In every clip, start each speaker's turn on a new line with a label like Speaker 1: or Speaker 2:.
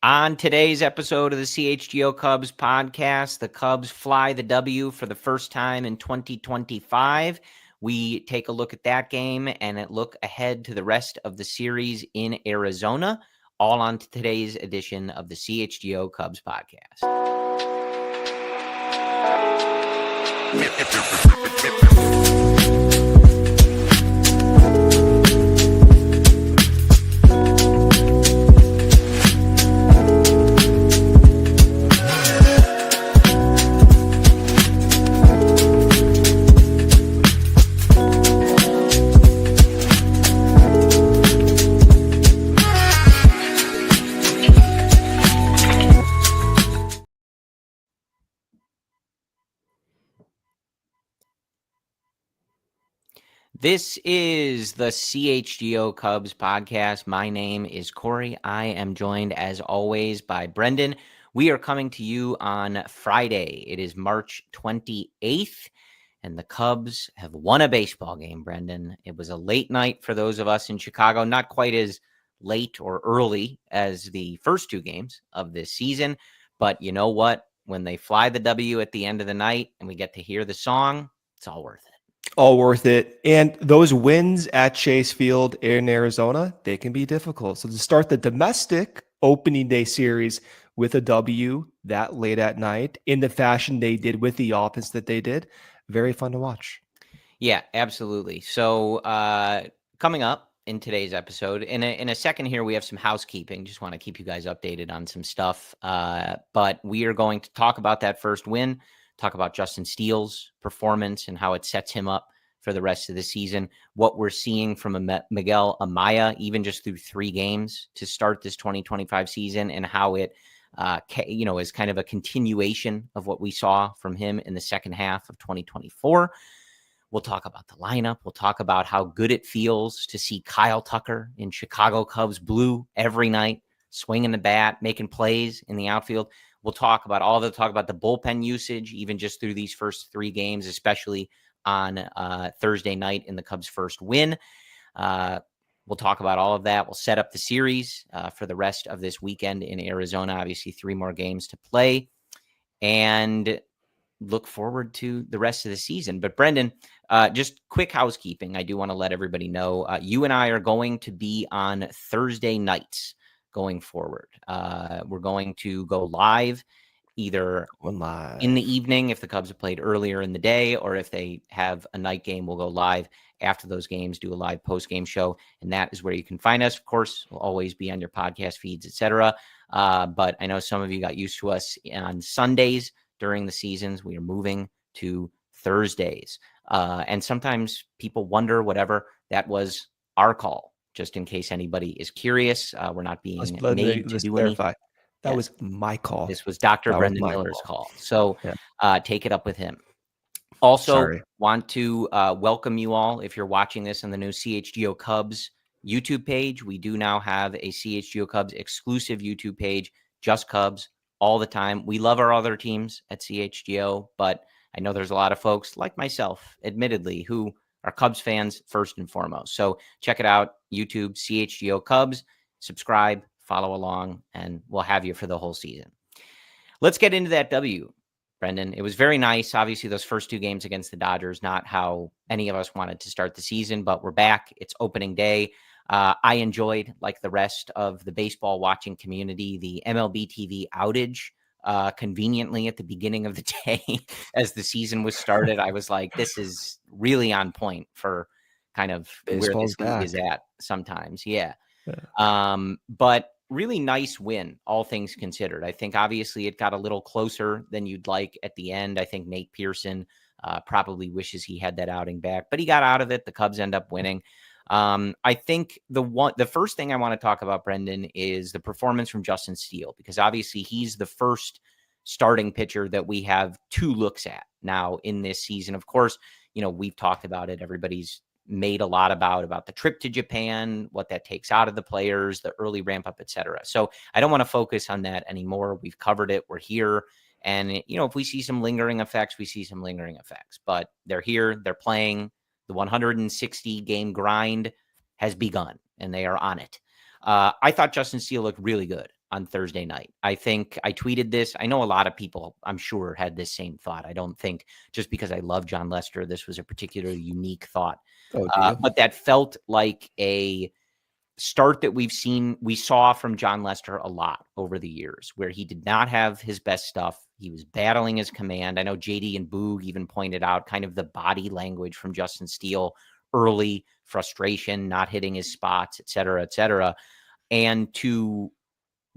Speaker 1: On today's episode of the CHGO Cubs podcast, the Cubs fly the W for the first time in 2025. We take a look at that game and look ahead to the rest of the series in Arizona, all on today's edition of the CHGO Cubs podcast. This is the CHGO Cubs podcast. My name is Corey. I am joined, as always, by Brendan. We are coming to you on Friday. It is March 28th, and the Cubs have won a baseball game, Brendan. It was a late night for those of us in Chicago, not quite as late or early as the first two games of this season. But you know what? When they fly the W at the end of the night and we get to hear the song, it's all worth it.
Speaker 2: All worth it. And those wins at Chase Field in Arizona, they can be difficult. So to start the domestic opening day series with a W that late at night in the fashion they did with the offense that they did, very fun to watch.
Speaker 1: Yeah, absolutely. So coming up in today's episode, in a second here, we have some housekeeping. Just want to keep you guys updated on some stuff. But we are going to talk about that first win, talk about Justin Steele's performance and how it sets him up for the rest of the season, what we're seeing from Miguel Amaya, even just through 3 games to start this 2025 season, and how it is kind of a continuation of what we saw from him in the second half of 2024. We'll talk about the lineup. We'll talk about how good it feels to see Kyle Tucker in Chicago Cubs blue every night, swinging the bat, making plays in the outfield. We'll talk about the bullpen usage, even just through these first 3 games, especially on Thursday night in the Cubs' first win. We'll talk about all of that. We'll set up the series for the rest of this weekend in Arizona. Obviously, 3 more games to play, and look forward to the rest of the season. But Brendan, just quick housekeeping. I do want to let everybody know you and I are going to be on Thursday nights going forward. We're going to go live either in the evening if the Cubs have played earlier in the day, or if they have a night game, we'll go live after those games, do a live post-game show. And that is where you can find us. Of course, we'll always be on your podcast feeds, etc. But I know some of you got used to us on Sundays during the seasons. We are moving to Thursdays. And sometimes people wonder, whatever, that was our call, just in case anybody is curious. We're not being made to do anything.
Speaker 2: That was my call.
Speaker 1: This was Dr. Brendan Miller's call. So take it up with him. Also, want to welcome you all. If you're watching this on the new CHGO Cubs YouTube page, we do now have a CHGO Cubs exclusive YouTube page, just Cubs, all the time. We love our other teams at CHGO, but I know there's a lot of folks like myself, admittedly, who are Cubs fans first and foremost. So check it out, YouTube, CHGO Cubs, subscribe, follow along, and we'll have you for the whole season. Let's get into that W, Brendan. It was very nice. Obviously, those first 2 games against the Dodgers, not how any of us wanted to start the season, but we're back. It's opening day. I enjoyed, like the rest of the baseball watching community, the MLB TV outage conveniently at the beginning of the day as the season was started. I was like, this is really on point for kind of
Speaker 2: Baseball's
Speaker 1: where this league is at sometimes. Yeah. But really nice win, all things considered. I think obviously it got a little closer than you'd like at the end. I think Nate Pearson probably wishes he had that outing back, but he got out of it. The Cubs end up winning. I think the first thing I want to talk about, Brendan, is the performance from Justin Steele, because obviously he's the first starting pitcher that we have 2 looks at now in this season. Of course, we've talked about it. Everybody's made a lot about the trip to Japan, what that takes out of the players, the early ramp up, etc. So I don't want to focus on that anymore. We've covered it. We're here. And, if we see some lingering effects, we see some lingering effects, but they're here, they're playing. The 160 game grind has begun and they are on it. I thought Justin Steele looked really good on Thursday night. I think I tweeted this. I know a lot of people, I'm sure, had this same thought. I don't think just because I love John Lester, this was a particularly unique thought.
Speaker 2: Oh, do you?
Speaker 1: But that felt like a start that we saw from John Lester a lot over the years, where he did not have his best stuff. He was battling his command. I know JD and Boog even pointed out kind of the body language from Justin Steele early, frustration, not hitting his spots, et cetera, et cetera. And to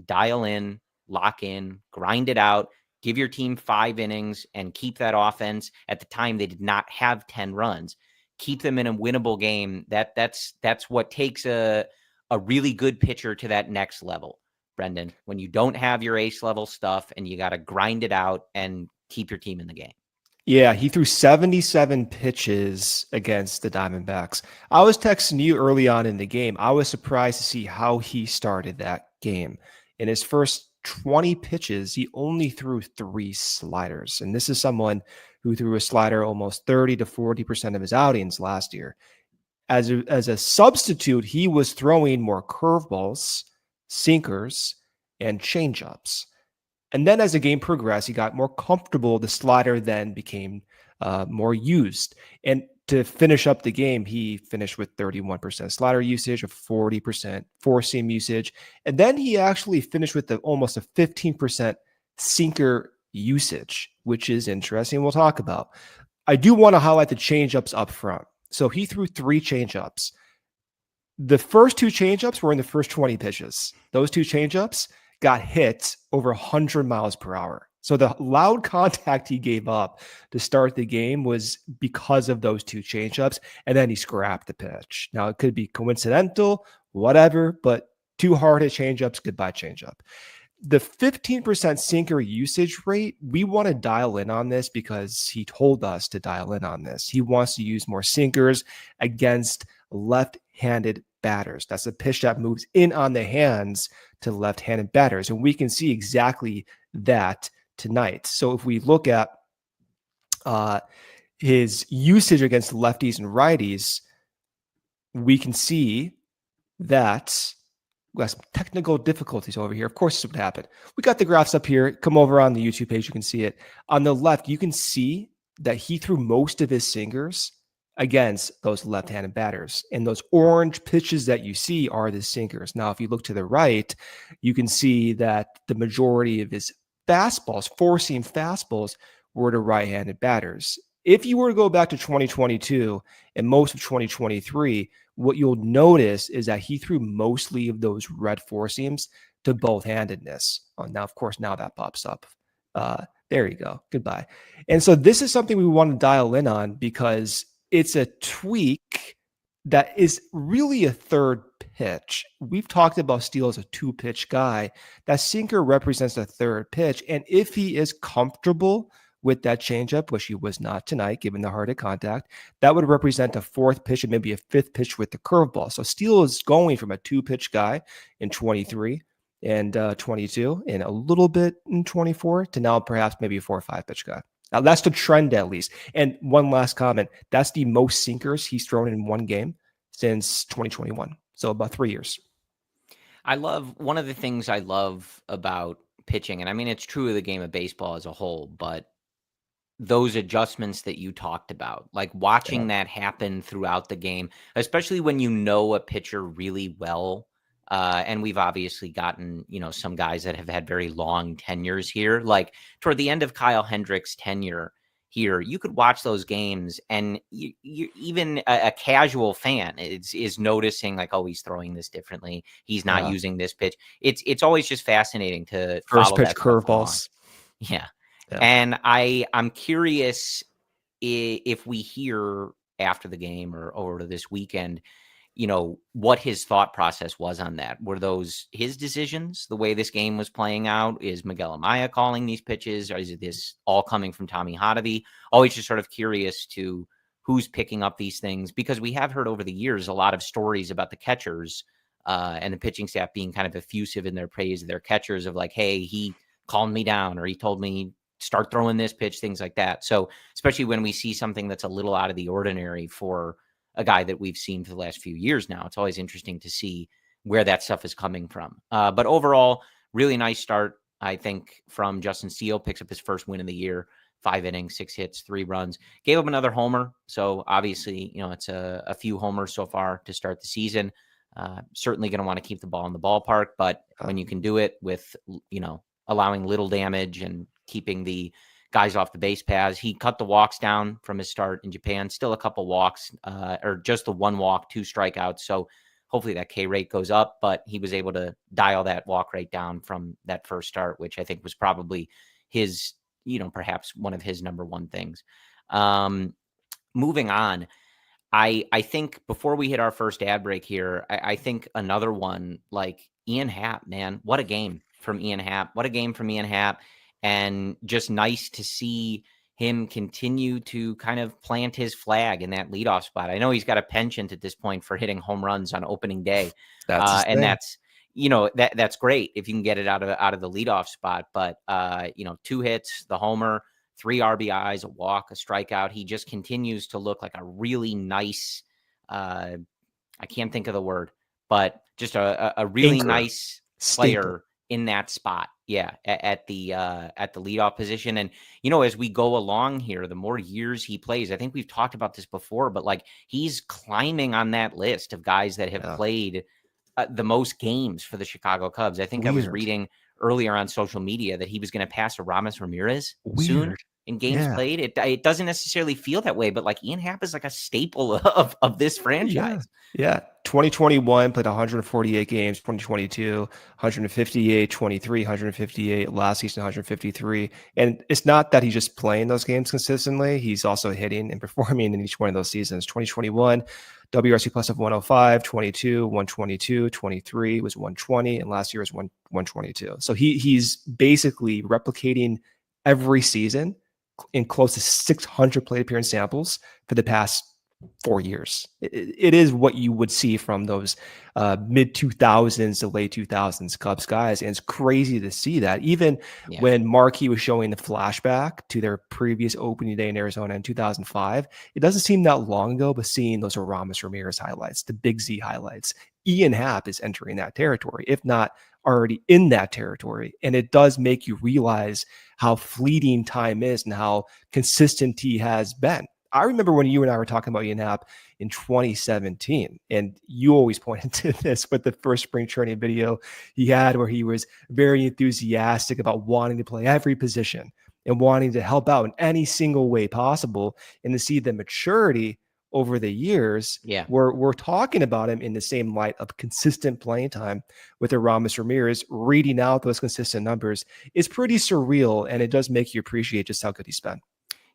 Speaker 1: dial in, lock in, grind it out, give your team 5 innings and keep that offense. At the time, they did not have 10 runs. Keep them in a winnable game. That's what takes a really good pitcher to that next level, Brendan, when you don't have your ace level stuff and you got to grind it out and keep your team in the game.
Speaker 2: Yeah, he threw 77 pitches against the Diamondbacks. I was texting you early on in the game. I was surprised to see how he started that game. In his first 20 pitches, he only threw 3 sliders. And this is someone who threw a slider almost 30 to 40% of his outings last year. As a substitute, he was throwing more curveballs, sinkers, and changeups. And then as the game progressed, he got more comfortable. The slider then became more used. And to finish up the game, he finished with 31% slider usage, of 40% four-seam usage. And then he actually finished with almost a 15% sinker usage, which is interesting. We'll talk about. I do want to highlight the changeups up front. So he threw 3 changeups. The first 2 changeups were in the first 20 pitches. Those 2 changeups got hit over 100 miles per hour. So the loud contact he gave up to start the game was because of those 2 changeups, and then he scrapped the pitch. Now, it could be coincidental, whatever, but 2 hard-hit changeups, goodbye changeup. The 15% sinker usage rate, we want to dial in on this because he told us to dial in on this. He wants to use more sinkers against left-handed batters. That's a pitch that moves in on the hands to left-handed batters. And we can see exactly that tonight. So if we look at his usage against lefties and righties, we can see that we got some technical difficulties over here. Of course, this would happen. We got the graphs up here. Come over on the YouTube page. You can see it. On the left, you can see that he threw most of his sinkers against those left-handed batters. And those orange pitches that you see are the sinkers. Now, if you look to the right, you can see that the majority of his fastballs, four-seam fastballs, were to right-handed batters. If you were to go back to 2022 and most of 2023, what you'll notice is that he threw mostly of those red four-seams to both-handedness. Oh, now, of course, now that pops up. There you go. Goodbye. And so this is something we want to dial in on because it's a tweak that is really a third pitch. We've talked about Steele as a 2-pitch guy. That sinker represents a third pitch. And if he is comfortable with that changeup, which he was not tonight, given the hard hit contact, that would represent a 4th pitch and maybe a 5th pitch with the curveball. So Steele is going from a 2-pitch guy in 23 and 22 and a little bit in 24 to now perhaps maybe a 4 or 5 pitch guy. Now that's the trend at least. And one last comment, that's the most sinkers he's thrown in one game since 2021. So about 3 years.
Speaker 1: One of the things I love about pitching, and I mean, it's true of the game of baseball as a whole, but those adjustments that you talked about, like watching that happen throughout the game, especially when you know a pitcher really well. And we've obviously gotten, some guys that have had very long tenures here. Like toward the end of Kyle Hendricks' tenure here, you could watch those games and even a casual fan is noticing like, oh, he's throwing this differently. He's not using this pitch. It's always just fascinating to
Speaker 2: first
Speaker 1: follow
Speaker 2: pitch
Speaker 1: that
Speaker 2: curveballs.
Speaker 1: Yeah. And I'm curious if we hear after the game or over this weekend, what his thought process was on that. Were those his decisions, the way this game was playing out? Is Miguel Amaya calling these pitches? Or is this all coming from Tommy Hotovy? Always just sort of curious to who's picking up these things, because we have heard over the years a lot of stories about the catchers and the pitching staff being kind of effusive in their praise of their catchers of like, hey, he calmed me down or he told me start throwing this pitch, things like that. So especially when we see something that's a little out of the ordinary for a guy that we've seen for the last few years now, it's always interesting to see where that stuff is coming from. But overall, really nice start, I think, from Justin Steele. Picks up his first win of the year. 5 innings, 6 hits, 3 runs. Gave up another homer. So obviously, it's a few homers so far to start the season. Certainly going to want to keep the ball in the ballpark, but when you can do it with, allowing little damage and keeping the guys off the base paths, he cut the walks down from his start in Japan. Still a couple walks, or just the 1 walk, 2 strikeouts. So hopefully that K rate goes up, but he was able to dial that walk rate down from that first start, which I think was probably his, perhaps one of his number one things. Moving on, I think before we hit our first ad break here, I think another one, like Ian Happ, man, what a game from Ian Happ. What a game from Ian Happ. And just nice to see him continue to kind of plant his flag in that leadoff spot. I know he's got a penchant at this point for hitting home runs on opening day. And that's, that's great if you can get it out of the leadoff spot. But, 2 hits, the homer, 3 RBIs, a walk, a strikeout. He just continues to look like a really nice, I can't think of the word, but just a really nice player in that spot. Yeah. At the leadoff position. And, as we go along here, the more years he plays, I think we've talked about this before, but like he's climbing on that list of guys that have played the most games for the Chicago Cubs. I think I was reading earlier on social media that he was going to pass Aramis Ramirez soon in games played. It doesn't necessarily feel that way, but like Ian Happ is like a staple of this franchise.
Speaker 2: Yeah. 2021 played 148 games, 2022, 158, 23, 158, last season 153. And it's not that he's just playing those games consistently. He's also hitting and performing in each one of those seasons. 2021, WRC plus of 105, 22, 122, 23 was 120, and last year was 122. So he's basically replicating every season in close to 600 plate appearance samples for the past 4 years. It is what you would see from those mid 2000s to late 2000s Cubs guys. And it's crazy to see that even when Markey was showing the flashback to their previous opening day in Arizona in 2005, it doesn't seem that long ago, but seeing those Aramis Ramirez highlights, the Big Z highlights, Ian Happ is entering that territory, if not already in that territory. And it does make you realize how fleeting time is and how consistent he has been. I remember when you and I were talking about Ian Happ in 2017, and you always pointed to this with the first spring training video he had where he was very enthusiastic about wanting to play every position and wanting to help out in any single way possible. And to see the maturity over the years, we're talking about him in the same light of consistent playing time with Aramis Ramirez. Reading out those consistent numbers is pretty surreal, and it does make you appreciate just how good he's been.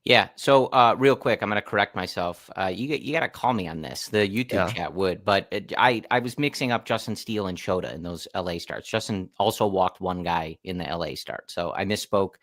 Speaker 1: Yeah. So real quick, I'm going to correct myself. You got to call me on this. The YouTube chat would, but I was mixing up Justin Steele and Shota in those LA starts. Justin also walked one guy in the LA start. So I misspoke.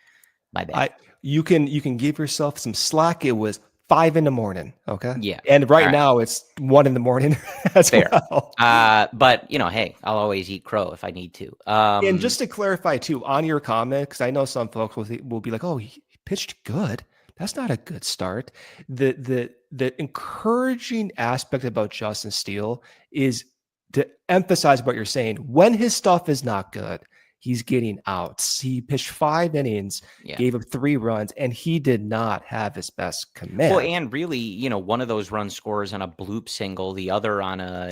Speaker 1: My bad.
Speaker 2: You can give yourself some slack. It was 5 a.m. Okay.
Speaker 1: Yeah.
Speaker 2: And right now it's 1 a.m. as
Speaker 1: Fair.
Speaker 2: well.
Speaker 1: But hey, I'll always eat crow if I need to.
Speaker 2: And just to clarify too, on your comment, because I know some folks will be like, oh, he pitched good. That's not a good start. The encouraging aspect about Justin Steele is to emphasize what you're saying. When his stuff is not good, he's getting outs. He pitched 5 innings, gave up 3 runs, and he did not have his best command.
Speaker 1: Well, and really, one of those runs scores on a bloop single, the other on a,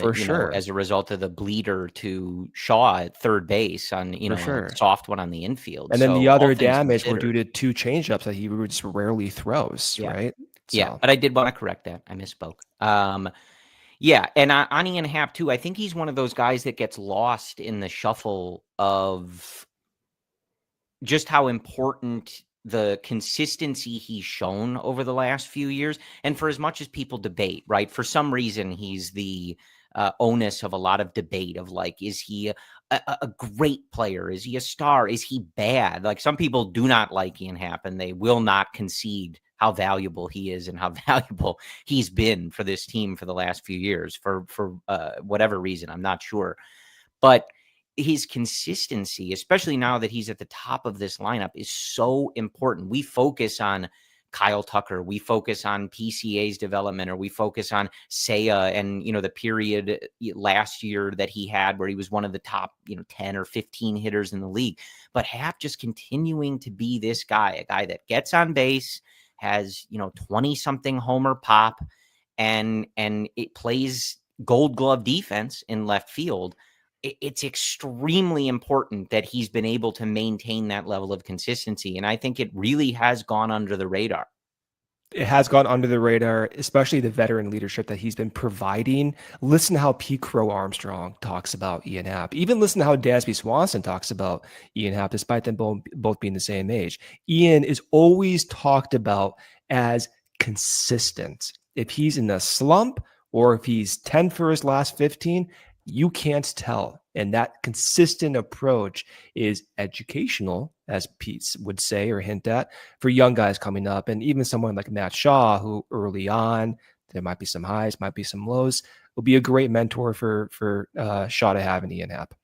Speaker 1: as a result of the bleeder to Shaw at third base on, a soft one on the infield.
Speaker 2: And then the other damage were due to 2 changeups that he just rarely throws, right? So.
Speaker 1: Yeah, but I did want to correct that. I misspoke. Yeah, and on Ian Happ too, I think he's one of those guys that gets lost in the shuffle of just how important the consistency he's shown over the last few years. And for as much as people debate, right, for some reason he's the onus of a lot of debate of like, is he a great player? Is he a star? Is he bad? Like some people do not like Ian Happ and they will not concede how valuable he is and how valuable he's been for this team for the last few years for whatever reason. I'm not sure. But his consistency, especially now that he's at the top of this lineup, is so important. We focus on Kyle Tucker, we focus on PCA's development, or we focus on Saya and, the period last year that he had where he was one of the top, 10 or 15 hitters in the league. But Happ just continuing to be this guy, a guy that gets on base, has, 20 something homer pop, and it plays Gold Glove defense in left field. It's extremely important that he's been able to maintain that level of consistency. And I think it really has gone under the radar.
Speaker 2: It has gone under the radar, especially the veteran leadership that he's been providing. Listen to how Crow-Armstrong talks about Ian Happ. Even listen to how Dansby Swanson talks about Ian Happ, despite them both being the same age. Ian is always talked about as consistent. If he's in a slump or if he's 10 for his last 15, you can't tell. And that consistent approach is educational, as Pete would say or hint at, for young guys coming up. And even someone like Matt Shaw, who early on, there might be some highs, might be some lows, will be a great mentor for Shaw to have in Ian Happ.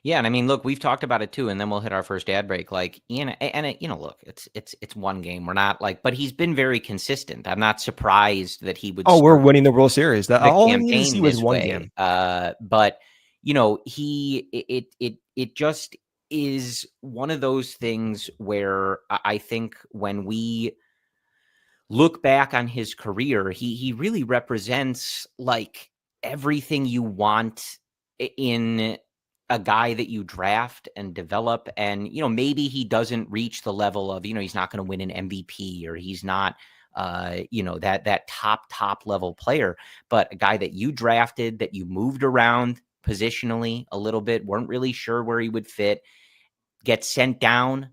Speaker 1: Yeah, and I mean, look, we've talked about it too, and then we'll hit our first ad break. Like Ian, and it, look, it's one game. We're not but he's been very consistent. I'm not surprised that he would.
Speaker 2: Oh, we're winning the World Series. That all we need to see was one game.
Speaker 1: But it just is one of those things where I think when we look back on his career, he really represents like everything you want in a guy that you draft and develop. And, maybe he doesn't reach the level of, he's not going to win an MVP, or he's not, that top level player, but a guy that you drafted, that you moved around positionally a little bit, weren't really sure where he would fit, gets sent down,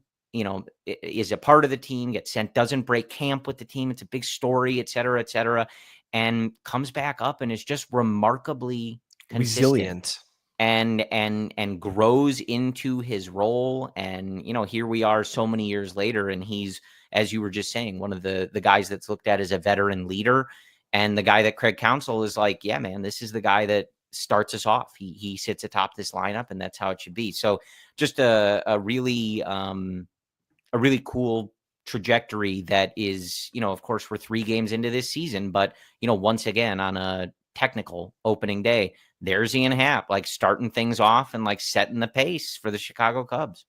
Speaker 1: is a part of the team, gets sent, doesn't break camp with the team. It's a big story, et cetera, and comes back up and is just remarkably
Speaker 2: resilient.
Speaker 1: And grows into his role. And, here we are so many years later, and he's, as you were just saying, one of the guys that's looked at as a veteran leader, and the guy that Craig Counsell is like, yeah, man, this is the guy that starts us off. He sits atop this lineup, and that's how it should be. So just a really cool trajectory that is, of course, we're 3 games into this season, but, once again, on a technical opening day, there's Ian Happ, like starting things off and like setting the pace for the Chicago Cubs.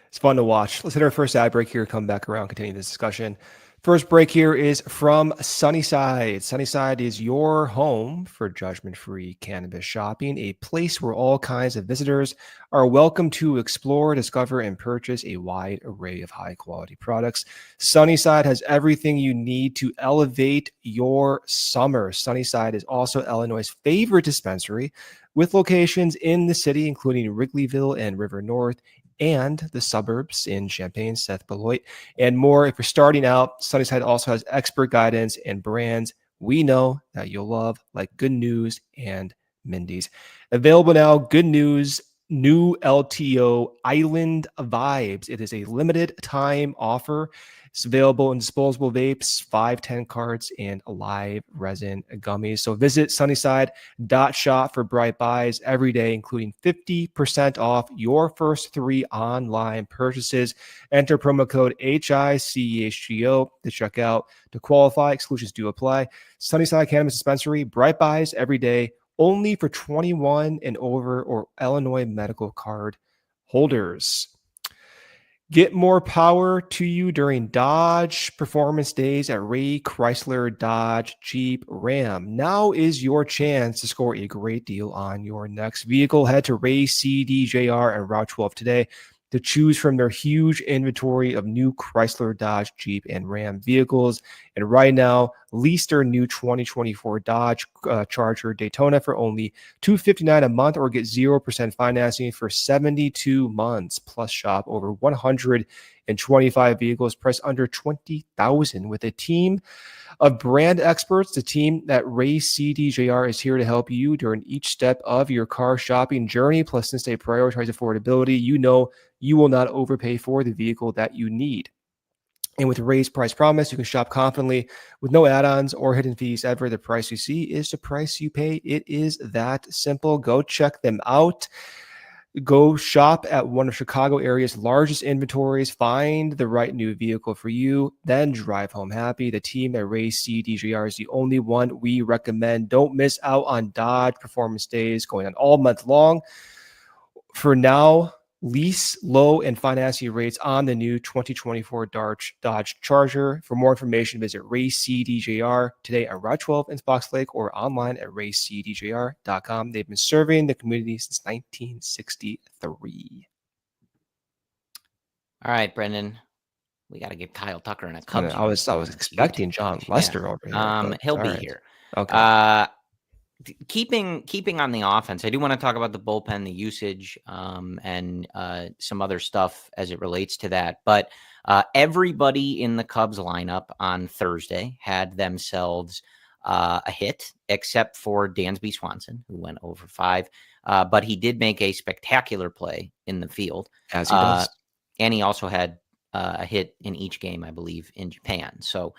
Speaker 2: It's fun to watch. Let's hit our first ad break here, come back around, continue this discussion. First break here is from Sunnyside. Sunnyside is your home for judgment-free cannabis shopping, a place where all kinds of visitors are welcome to explore, discover, and purchase a wide array of high-quality products. Sunnyside has everything you need to elevate your summer. Sunnyside is also Illinois' favorite dispensary, with locations in the city, including Wrigleyville and River North, and the suburbs in Champaign, Seth Beloit, and more. If you're starting out, Sunnyside also has expert guidance and brands we know that you'll love, like Good News and Mindy's. Available now, Good News, new LTO Island Vibes. It is a limited time offer. It's available in disposable vapes, 5, 10 carts, and live resin gummies. So visit sunnyside.shop for bright buys every day, including 50% off your first 3 online purchases. Enter promo code HICHGO to check out. To qualify, exclusions do apply. Sunnyside Cannabis Dispensary, bright buys every day, only for 21 and over or Illinois medical card holders. Get more power to you during Dodge Performance Days at Ray Chrysler Dodge Jeep Ram. Now is your chance to score a great deal on your next vehicle. Head to Ray CDJR and Route 12 today to choose from their huge inventory of new Chrysler, Dodge, Jeep, and Ram vehicles. And right now, lease their new 2024 Dodge Charger Daytona for only $259 a month, or get 0% financing for 72 months. Plus, shop over 125 vehicles priced under $20,000 with a team of brand experts. The team at Ray CDJR is here to help you during each step of your car shopping journey. Plus, since they prioritize affordability, you know you will not overpay for the vehicle that you need. And with Ray's Price Promise, you can shop confidently with no add-ons or hidden fees ever. The price you see is the price you pay. It is that simple. Go check them out. Go shop at one of Chicago area's largest inventories, find the right new vehicle for you, then drive home happy. The team at Ray C DJR is the only one we recommend. Don't miss out on Dodge Performance Days going on all month long. For now, lease, low, and financing rates on the new 2024 Dodge Charger. For more information, visit Ray C DJR today on Route 12 in Fox Lake or online at raycdjr.com. They've been serving the community since 1963.
Speaker 1: All right, Brendan. We got to get Kyle Tucker in a Cubs.
Speaker 2: I was expecting John Lester over here.
Speaker 1: He'll be here.
Speaker 2: Okay.
Speaker 1: Keeping on the offense, I do want to talk about the bullpen, the usage, and some other stuff as it relates to that. But everybody in the Cubs lineup on Thursday had themselves a hit, except for Dansby Swanson, who went over 5. But he did make a spectacular play in the field.
Speaker 2: As he does.
Speaker 1: And he also had a hit in each game, I believe, in Japan. So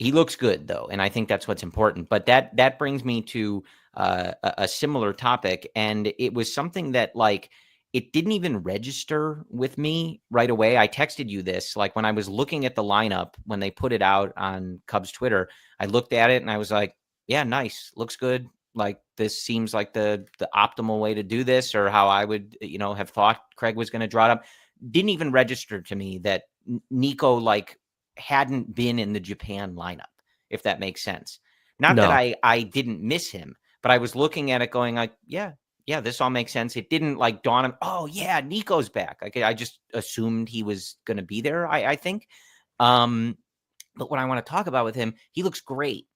Speaker 1: he looks good, though, and I think that's what's important. But that brings me to a similar topic, and it was something that, like, it didn't even register with me right away. I texted you this, like, when I was looking at the lineup, when they put it out on Cubs Twitter, I looked at it, and I was like, yeah, nice, looks good. Like, this seems like the optimal way to do this, or how I would, have thought Craig was going to draw it up. Didn't even register to me that Nico, like, hadn't been in the Japan lineup, if that makes sense. Not that I didn't miss him, but I was looking at it going like, yeah, this all makes sense. It didn't like dawn on, oh yeah, Nico's back. Like, I just assumed he was going to be there, I think. But what I want to talk about with him, he looks great,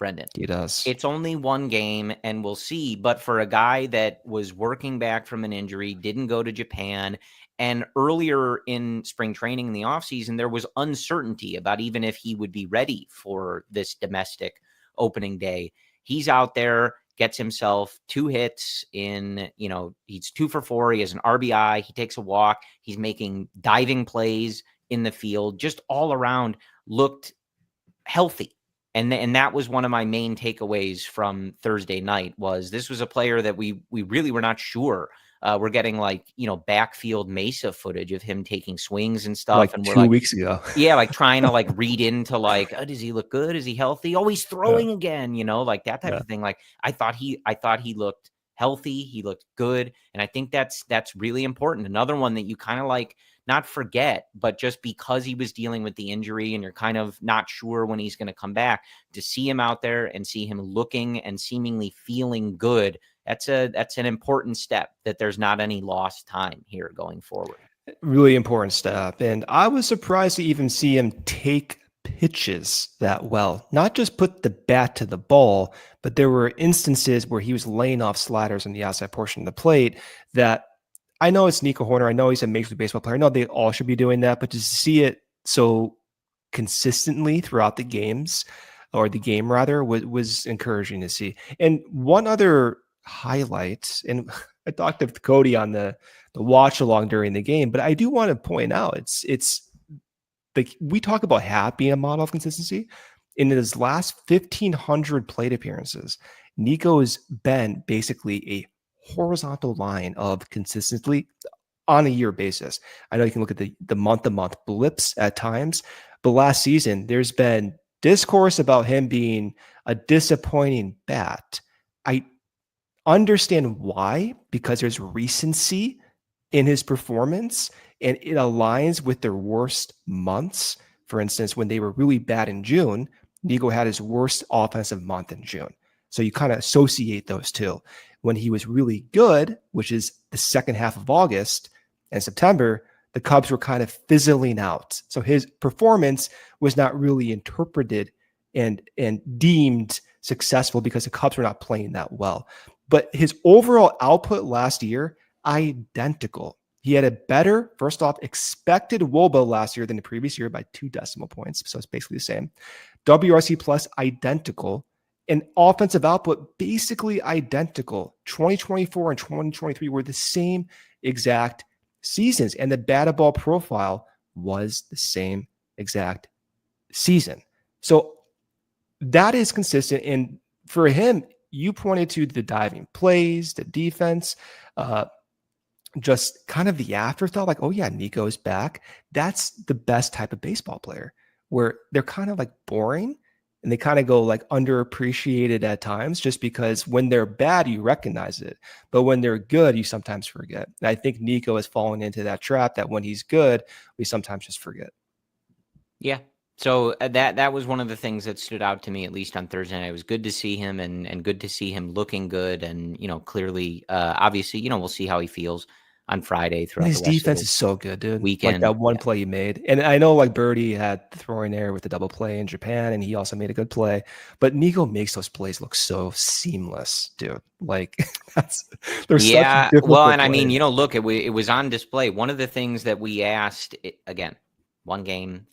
Speaker 1: Brendan.
Speaker 2: He does.
Speaker 1: It's only one game and we'll see. But for a guy that was working back from an injury, didn't go to Japan, and earlier in spring training in the offseason, there was uncertainty about even if he would be ready for this domestic opening day. He's out there, gets himself 2 hits in, he's 2 for 4. He has an RBI. He takes a walk. He's making diving plays in the field. Just all around looked healthy. And that was one of my main takeaways from Thursday night. Was this was a player that we really were not sure. We're getting backfield Mesa footage of him taking swings and stuff.
Speaker 2: Like
Speaker 1: and
Speaker 2: 2 weeks ago.
Speaker 1: Yeah, like trying to read into does he look good? Is he healthy? Oh, he's throwing again, like that type of thing. Like I thought he looked healthy. He looked good. And I think that's really important. Another one that you kind of not forget, but just because he was dealing with the injury and you're kind of not sure when he's going to come back, to see him out there and see him looking and seemingly feeling good, that's an important step, that there's not any lost time here going forward.
Speaker 2: Really important step. And I was surprised to even see him take pitches that well, not just put the bat to the ball, but there were instances where he was laying off sliders on the outside portion of the plate that, I know it's Nico Horner. I know he's a Major League Baseball player. I know they all should be doing that, but to see it so consistently throughout the games, or the game rather, was encouraging to see. And one other highlight, and I talked to Cody on the watch along during the game, but I do want to point out, it's like we talk about Happ being a model of consistency. In his last 1,500 plate appearances, Nico has been basically a horizontal line of consistently on a year basis. I know you can look at the month-to-month blips at times, but last season there's been discourse about him being a disappointing bat. I understand why, because there's recency in his performance and it aligns with their worst months. For instance, when they were really bad in June, Nico had his worst offensive month in June. So you kind of associate those two. When he was really good, which is the second half of August and September, the Cubs were kind of fizzling out. So his performance was not really interpreted and deemed successful because the Cubs were not playing that well. But his overall output last year, identical. He had a better, first off, expected WOBA last year than the previous year by 2 decimal points. So it's basically the same. WRC plus identical. And offensive output basically identical. 2024 and 2023 were the same exact seasons, and the batted ball profile was the same exact season. So that is consistent. And for him, you pointed to the diving plays, the defense, just kind of the afterthought, like, oh yeah, Nico's back. That's the best type of baseball player, where they're kind of like boring and they kind of go like underappreciated at times, just because when they're bad, you recognize it. But when they're good, you sometimes forget. And I think Nico has fallen into that trap that when he's good, we sometimes just forget.
Speaker 1: Yeah. So that was one of the things that stood out to me, at least on Thursday night. It was good to see him and good to see him looking good. And, clearly, obviously, we'll see how he feels on Friday
Speaker 2: And
Speaker 1: throughout
Speaker 2: his
Speaker 1: the rest of
Speaker 2: defense
Speaker 1: the
Speaker 2: is so good, dude. Like
Speaker 1: weekend.
Speaker 2: that one play he made. And I know like Birdie had the throwing there with the double play in Japan, and he also made a good play. But Nico makes those plays look so seamless, dude. Like they're such difficult
Speaker 1: Well, and I mean,
Speaker 2: plays.
Speaker 1: look, it was on display. One of the things that we asked, again, one game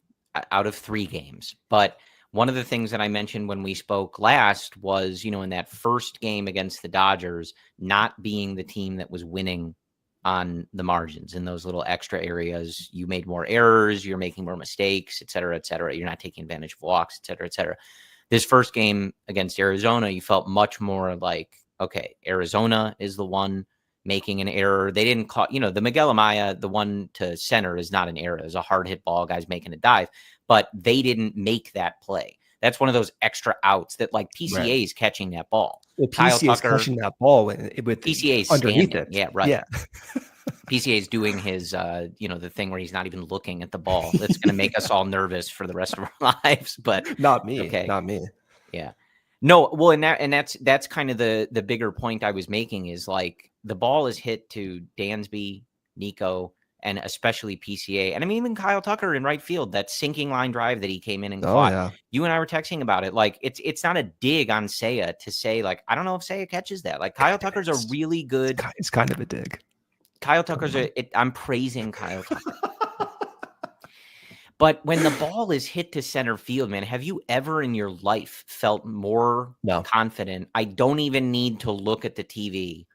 Speaker 1: out of 3 games, but one of the things that I mentioned when we spoke last was, in that first game against the Dodgers, not being the team that was winning on the margins in those little extra areas. You made more errors, you're making more mistakes, et cetera, et cetera. You're not taking advantage of walks, et cetera, et cetera. This first game against Arizona, you felt much more like, okay, Arizona is the one making an error. They didn't call, the Miguel Amaya, the one to center, is not an error. It's a hard hit ball, guys making a dive, but they didn't make that play. That's one of those extra outs that like PCA is catching that ball.
Speaker 2: Well,
Speaker 1: Kyle
Speaker 2: PCA is
Speaker 1: Tucker,
Speaker 2: catching that ball with
Speaker 1: PCA is
Speaker 2: underneath
Speaker 1: standing.
Speaker 2: it.
Speaker 1: Yeah, right.
Speaker 2: Yeah.
Speaker 1: PCA is doing his, the thing where he's not even looking at the ball. That's going to make us all nervous for the rest of our lives. But
Speaker 2: Not me.
Speaker 1: okay.
Speaker 2: Not me.
Speaker 1: Yeah. No, well, and that's kind of the bigger point I was making is like the ball is hit to Dansby, Nico, and especially PCA. And I mean, even Kyle Tucker in right field, that sinking line drive that he came in and caught.
Speaker 2: Yeah.
Speaker 1: You and I were texting about it. Like it's not a dig on Seiya to say like, I don't know if Seiya catches that. Like Kyle Tucker's a really good.
Speaker 2: It's kind of a dig.
Speaker 1: Kyle Tucker's I'm praising Kyle Tucker. But when the ball is hit to center field, man, have you ever in your life felt more confident? I don't even need to look at the TV.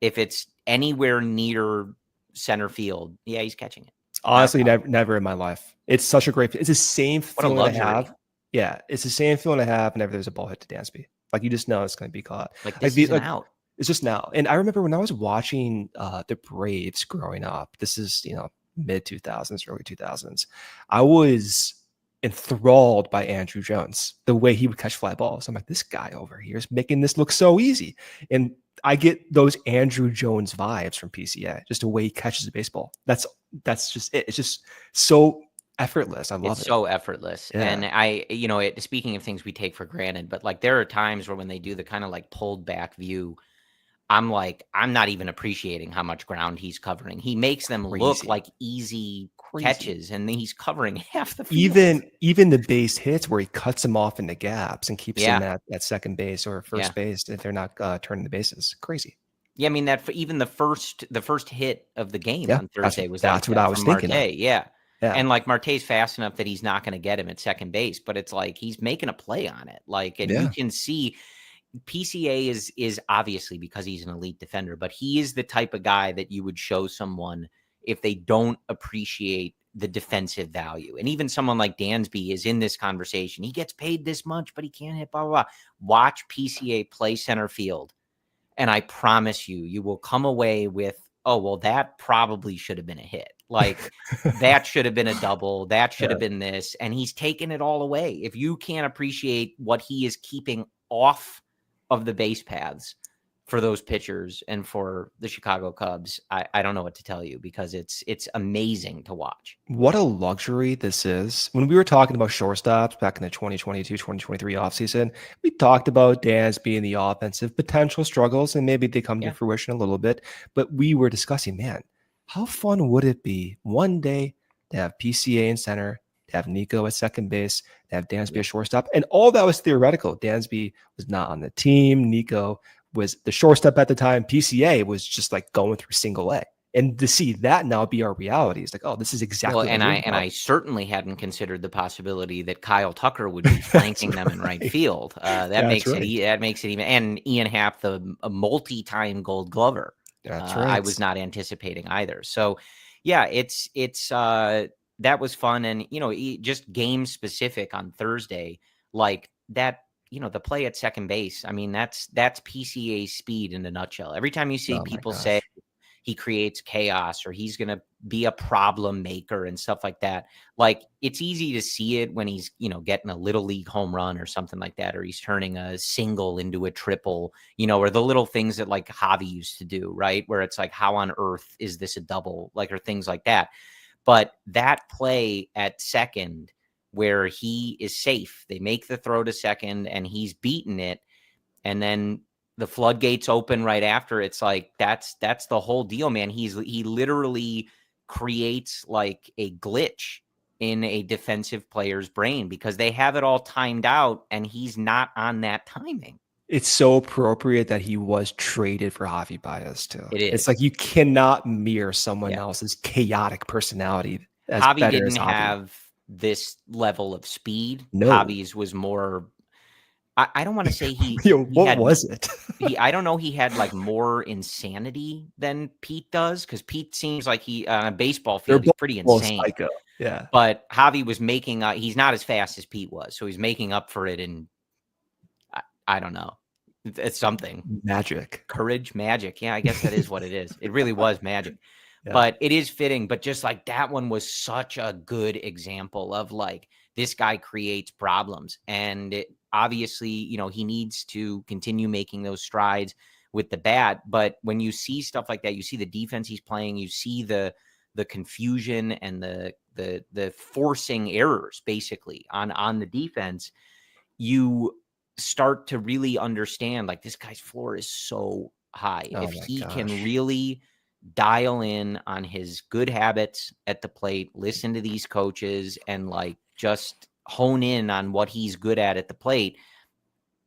Speaker 1: If it's anywhere near center field, yeah, he's catching it.
Speaker 2: Honestly, never in my life. It's such a great. It's the same feeling I have. Yeah, it's the same feeling I have whenever there's a ball hit to Dansby. Like you just know it's going to be caught.
Speaker 1: Like this is out.
Speaker 2: It's just now. And I remember when I was watching the Braves growing up. This is mid 2000s, early 2000s. I was enthralled by Andrew Jones, the way he would catch fly balls. I'm like, this guy over here is making this look so easy. And I get those Andrew Jones vibes from PCA, just the way he catches a baseball. That's just it. It's just so effortless. I love it.
Speaker 1: It's so effortless. Yeah. And speaking of things we take for granted, but like there are times where when they do the kind of like pulled back view, I'm like, I'm not even appreciating how much ground he's covering. He makes them look like easy catches, and he's covering half the field.
Speaker 2: Even the base hits where he cuts them off in the gaps and keeps them at second base or first base if they're not turning the bases. Crazy.
Speaker 1: Yeah, I mean that even the first hit of the game on Thursday was
Speaker 2: that's what I was thinking.
Speaker 1: Yeah. And like Marte's fast enough that he's not going to get him at second base, but it's like he's making a play on it. Like, and you can see PCA is obviously because he's an elite defender, but he is the type of guy that you would show someone if they don't appreciate the defensive value. And even someone like Dansby is in this conversation. He gets paid this much, but he can't hit, blah, blah, blah. Watch PCA play center field. And I promise you will come away with, oh, well, that probably should have been a hit. Like that should have been a double. That should have been this. And he's taken it all away. If you can't appreciate what he is keeping off of the base paths for those pitchers and for the Chicago Cubs, I don't know what to tell you, because it's amazing to watch.
Speaker 2: What a luxury this is. When we were talking about shortstops back in the 2022-2023 offseason, we talked about Dansby and the offensive potential struggles, and maybe they come to fruition a little bit. But we were discussing, man, how fun would it be one day to have PCA in center, to have Nico at second base, to have Dansby at shortstop? And all that was theoretical. Dansby was not on the team. Nico was the shortstop at the time. PCA was just like going through single A. And to see that now be our reality is like, oh, this is exactly.
Speaker 1: Well, and I certainly hadn't considered the possibility that Kyle Tucker would be flanking them in right field. That makes it even. And Ian Happ, a multi-time Gold Glover.
Speaker 2: That's right.
Speaker 1: I was not anticipating either. So, yeah, it's that was fun, and just game specific on Thursday, like that the play at second base, I mean, that's PCA speed in a nutshell. Every time you see
Speaker 2: Oh my
Speaker 1: people say
Speaker 2: gosh.
Speaker 1: he creates chaos or he's going to be a problem maker and stuff like that, like it's easy to see it when he's, getting a little league home run or something like that, or he's turning a single into a triple, or the little things that like Javi used to do, right? Where it's like, how on earth is this a double? Like, or things like that. But that play at second where he is safe, they make the throw to second and he's beaten it. And then the floodgates open right after. It's like, that's the whole deal, man. He literally creates like a glitch in a defensive player's brain because they have it all timed out and he's not on that timing.
Speaker 2: It's so appropriate that he was traded for Javi Baez too.
Speaker 1: It
Speaker 2: It's
Speaker 1: is.
Speaker 2: like you cannot mirror someone
Speaker 1: Yeah.
Speaker 2: else's chaotic personality as
Speaker 1: Javi
Speaker 2: better as
Speaker 1: didn't
Speaker 2: Javi.
Speaker 1: have this level of speed.
Speaker 2: No.
Speaker 1: Javi's was more, I don't want to say he
Speaker 2: What
Speaker 1: had,
Speaker 2: was it?
Speaker 1: I don't know, he had like more insanity than Pete does, because Pete seems like he on a baseball
Speaker 2: They're
Speaker 1: field, he's
Speaker 2: both
Speaker 1: pretty
Speaker 2: both
Speaker 1: insane.
Speaker 2: psycho. Yeah.
Speaker 1: But Javi was making he's not as fast as Pete was, so he's making up for it in I don't know. It's something.
Speaker 2: Magic.
Speaker 1: Courage, magic. Yeah, I guess that is what it is. It really was magic.
Speaker 2: Yeah.
Speaker 1: But it is fitting. But just like that one was such a good example of like, this guy creates problems. And obviously, he needs to continue making those strides with the bat. But when you see stuff like that, you see the defense he's playing, you see the confusion and the forcing errors basically on the defense, you start to really understand like this guy's floor is so high.
Speaker 2: Oh
Speaker 1: if
Speaker 2: my
Speaker 1: he can
Speaker 2: gosh.
Speaker 1: really dial in on his good habits at the plate, listen to these coaches and like just hone in on what he's good at the plate.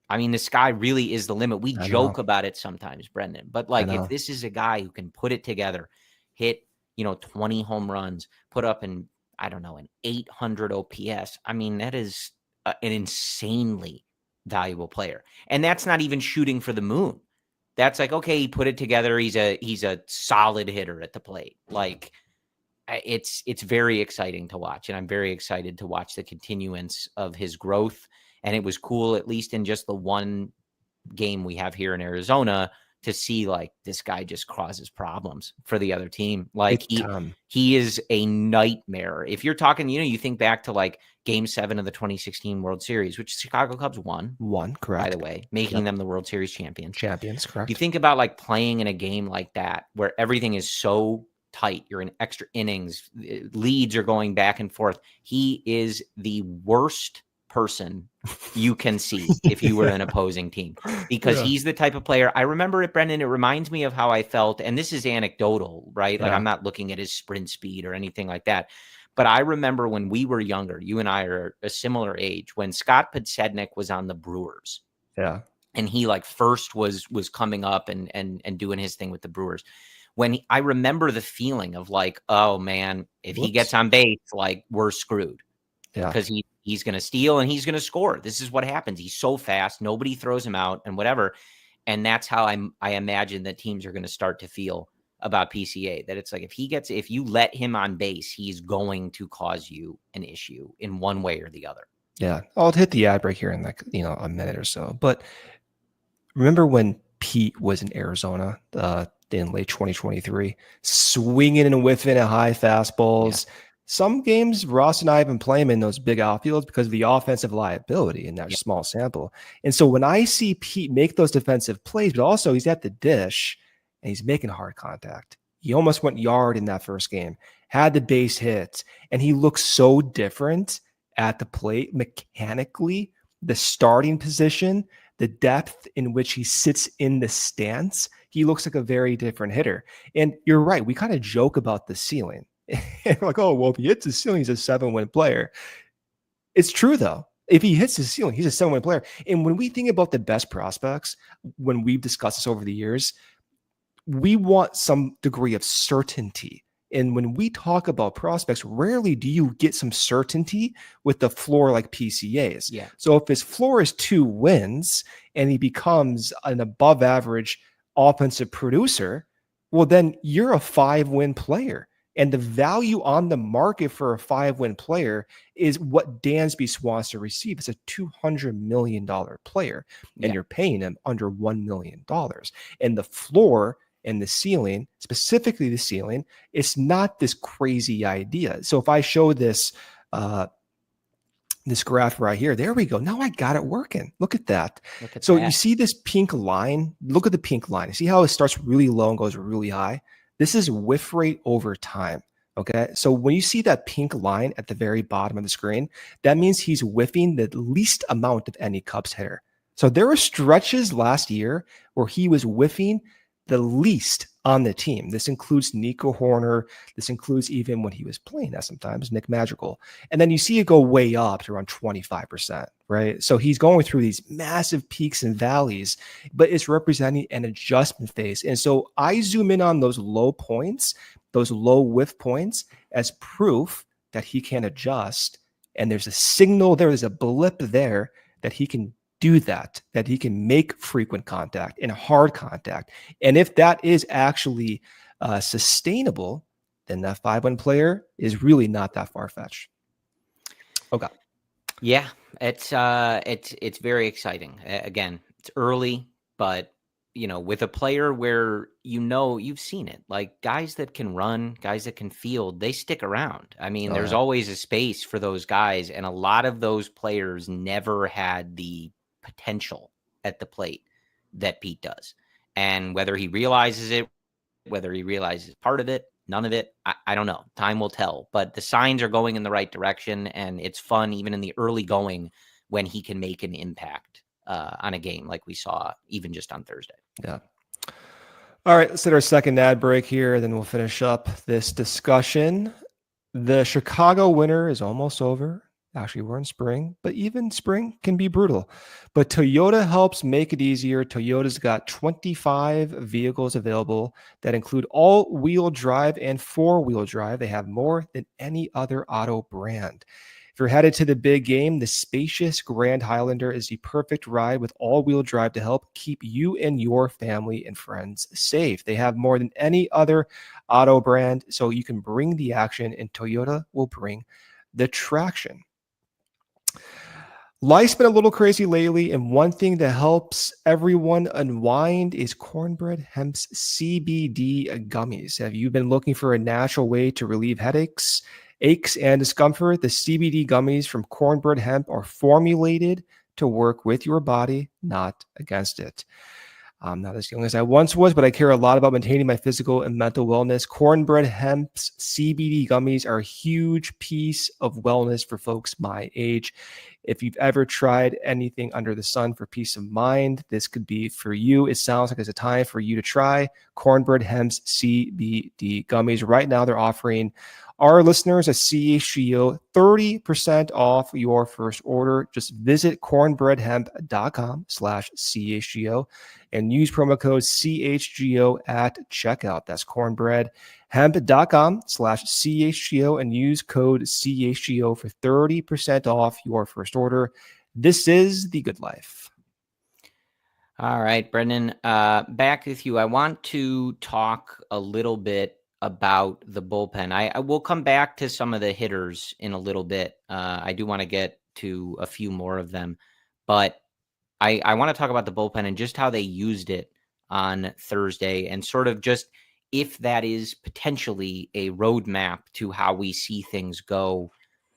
Speaker 1: I mean, the sky really is the limit. We joke about it sometimes, Brendan, but like if this is a guy who can put it together, hit, 20 home runs, put up an 800 OPS. I mean, that is an insanely valuable player. And that's not even shooting for the moon. That's like, okay, he put it together. He's a solid hitter at the plate. Like it's very exciting to watch. And I'm very excited to watch the continuance of his growth. And it was cool, at least in just the one game we have here in Arizona, to see like this guy just causes problems for the other team. Like he is a nightmare. If you're talking, you think back to like Game 7 of the 2016 World Series, which Chicago Cubs won,
Speaker 2: correct,
Speaker 1: by the way, making them the World Series champions.
Speaker 2: Correct.
Speaker 1: You think about like playing in a game like that where everything is so tight, you're in extra innings, leads are going back and forth. He is the worst person you can see if you were an opposing team, because he's the type of player. I remember it, Brendan. It reminds me of how I felt, and this is anecdotal, right? Like I'm not looking at his sprint speed or anything like that. But I remember when we were younger, you and I are a similar age, when Scott Podsednik was on the Brewers.
Speaker 2: Yeah.
Speaker 1: And he like first was coming up and doing his thing with the Brewers. I remember the feeling of like, oh man, if he gets on base, like we're screwed.
Speaker 2: Yeah.
Speaker 1: Because he's going to steal and he's going to score. This is what happens. He's so fast. Nobody throws him out and whatever. And that's how I imagine that teams are going to start to feel about PCA, that it's like, if you let him on base, he's going to cause you an issue in one way or the other.
Speaker 2: Yeah. I'll hit the ad break here in like, a minute or so. But remember when Pete was in Arizona in late 2023, swinging and whiffing at high fastballs. Yeah. Some games, Ross and I have been playing in those big outfields because of the offensive liability in that small sample. And so when I see Pete make those defensive plays, but also he's at the dish and he's making hard contact. He almost went yard in that first game, had the base hit, and he looks so different at the plate mechanically, the starting position, the depth in which he sits in the stance. He looks like a very different hitter. And you're right. We kind of joke about the ceiling. Like, oh, well, if he hits the ceiling, he's a 7-win player. It's true, though. If he hits the ceiling, he's a 7-win player. And when we think about the best prospects, when we've discussed this over the years, we want some degree of certainty. And when we talk about prospects, rarely do you get some certainty with the floor like PCA's.
Speaker 1: Yeah.
Speaker 2: So if his floor is 2 wins and he becomes an above average offensive producer, well, then you're a 5-win player. And the value on the market for a 5-win player is what Dansby wants to receive. It's a $200 million player, and you're paying him under $1 million. And the floor and the ceiling, specifically the ceiling, it's not this crazy idea. So if I show this, this graph right here, there we go. Now I got it working. Look at that. You see this pink line? Look at the pink line. See how it starts really low and goes really high? This is whiff rate over time. Okay. So when you see that pink line at the very bottom of the screen, that means he's whiffing the least amount of any Cubs hitter. So there were stretches last year where he was whiffing the least on the team. This includes Nico Horner. This includes even when he was playing that sometimes, Nick Madrigal. And then you see it go way up to around 25%, right? So he's going through these massive peaks and valleys, but it's representing an adjustment phase. And so I zoom in on those low points, those low whiff points, as proof that he can adjust. And there's a signal there, there's a blip there that he can do that he can make frequent contact and hard contact. And if that is actually sustainable, then that 5-win player is really not that far-fetched. Okay.
Speaker 1: Yeah, it's very exciting. Again, it's early, but with a player where you've seen it, like guys that can run, guys that can field, they stick around. I mean, there's always a space for those guys, and a lot of those players never had the potential at the plate that Pete does. And whether he realizes it, whether he realizes part of it, none of it, I don't know. Time will tell. But the signs are going in the right direction, and it's fun even in the early going when he can make an impact on a game like we saw even just on Thursday.
Speaker 2: Yeah. All right, let's hit our second ad break here, then we'll finish up this discussion. The Chicago winter is almost over. Actually, we're in spring, but even spring can be brutal. But Toyota helps make it easier. Toyota's got 25 vehicles available that include all-wheel drive and four-wheel drive. They have more than any other auto brand. If you're headed to the big game, the spacious Grand Highlander is the perfect ride with all-wheel drive to help keep you and your family and friends safe. They have more than any other auto brand, so you can bring the action, and Toyota will bring the traction. Life's been a little crazy lately, and one thing that helps everyone unwind is Cornbread Hemp's CBD gummies. Have you been looking for a natural way to relieve headaches, aches, and discomfort? The CBD gummies from Cornbread Hemp are formulated to work with your body, not against it. I'm not as young as I once was, but I care a lot about maintaining my physical and mental wellness. Cornbread Hemp's CBD gummies are a huge piece of wellness for folks my age. If you've ever tried anything under the sun for peace of mind, this could be for you. It sounds like it's a time for you to try Cornbread Hemp's CBD gummies. Right now, they're offering our listeners at CHGO 30% off your first order. Just visit cornbreadhemp.com/CHGO and use promo code CHGO at checkout. That's cornbreadhemp.com/CHGO and use code CHGO for 30% off your first order. This is The Good Life.
Speaker 1: All right, Brendan, back with you. I want to talk a little bit about the bullpen. I will come back to some of the hitters in a little bit. I do want to get to a few more of them, but I want to talk about the bullpen and just how they used it on Thursday, and sort of just if that is potentially a roadmap to how we see things go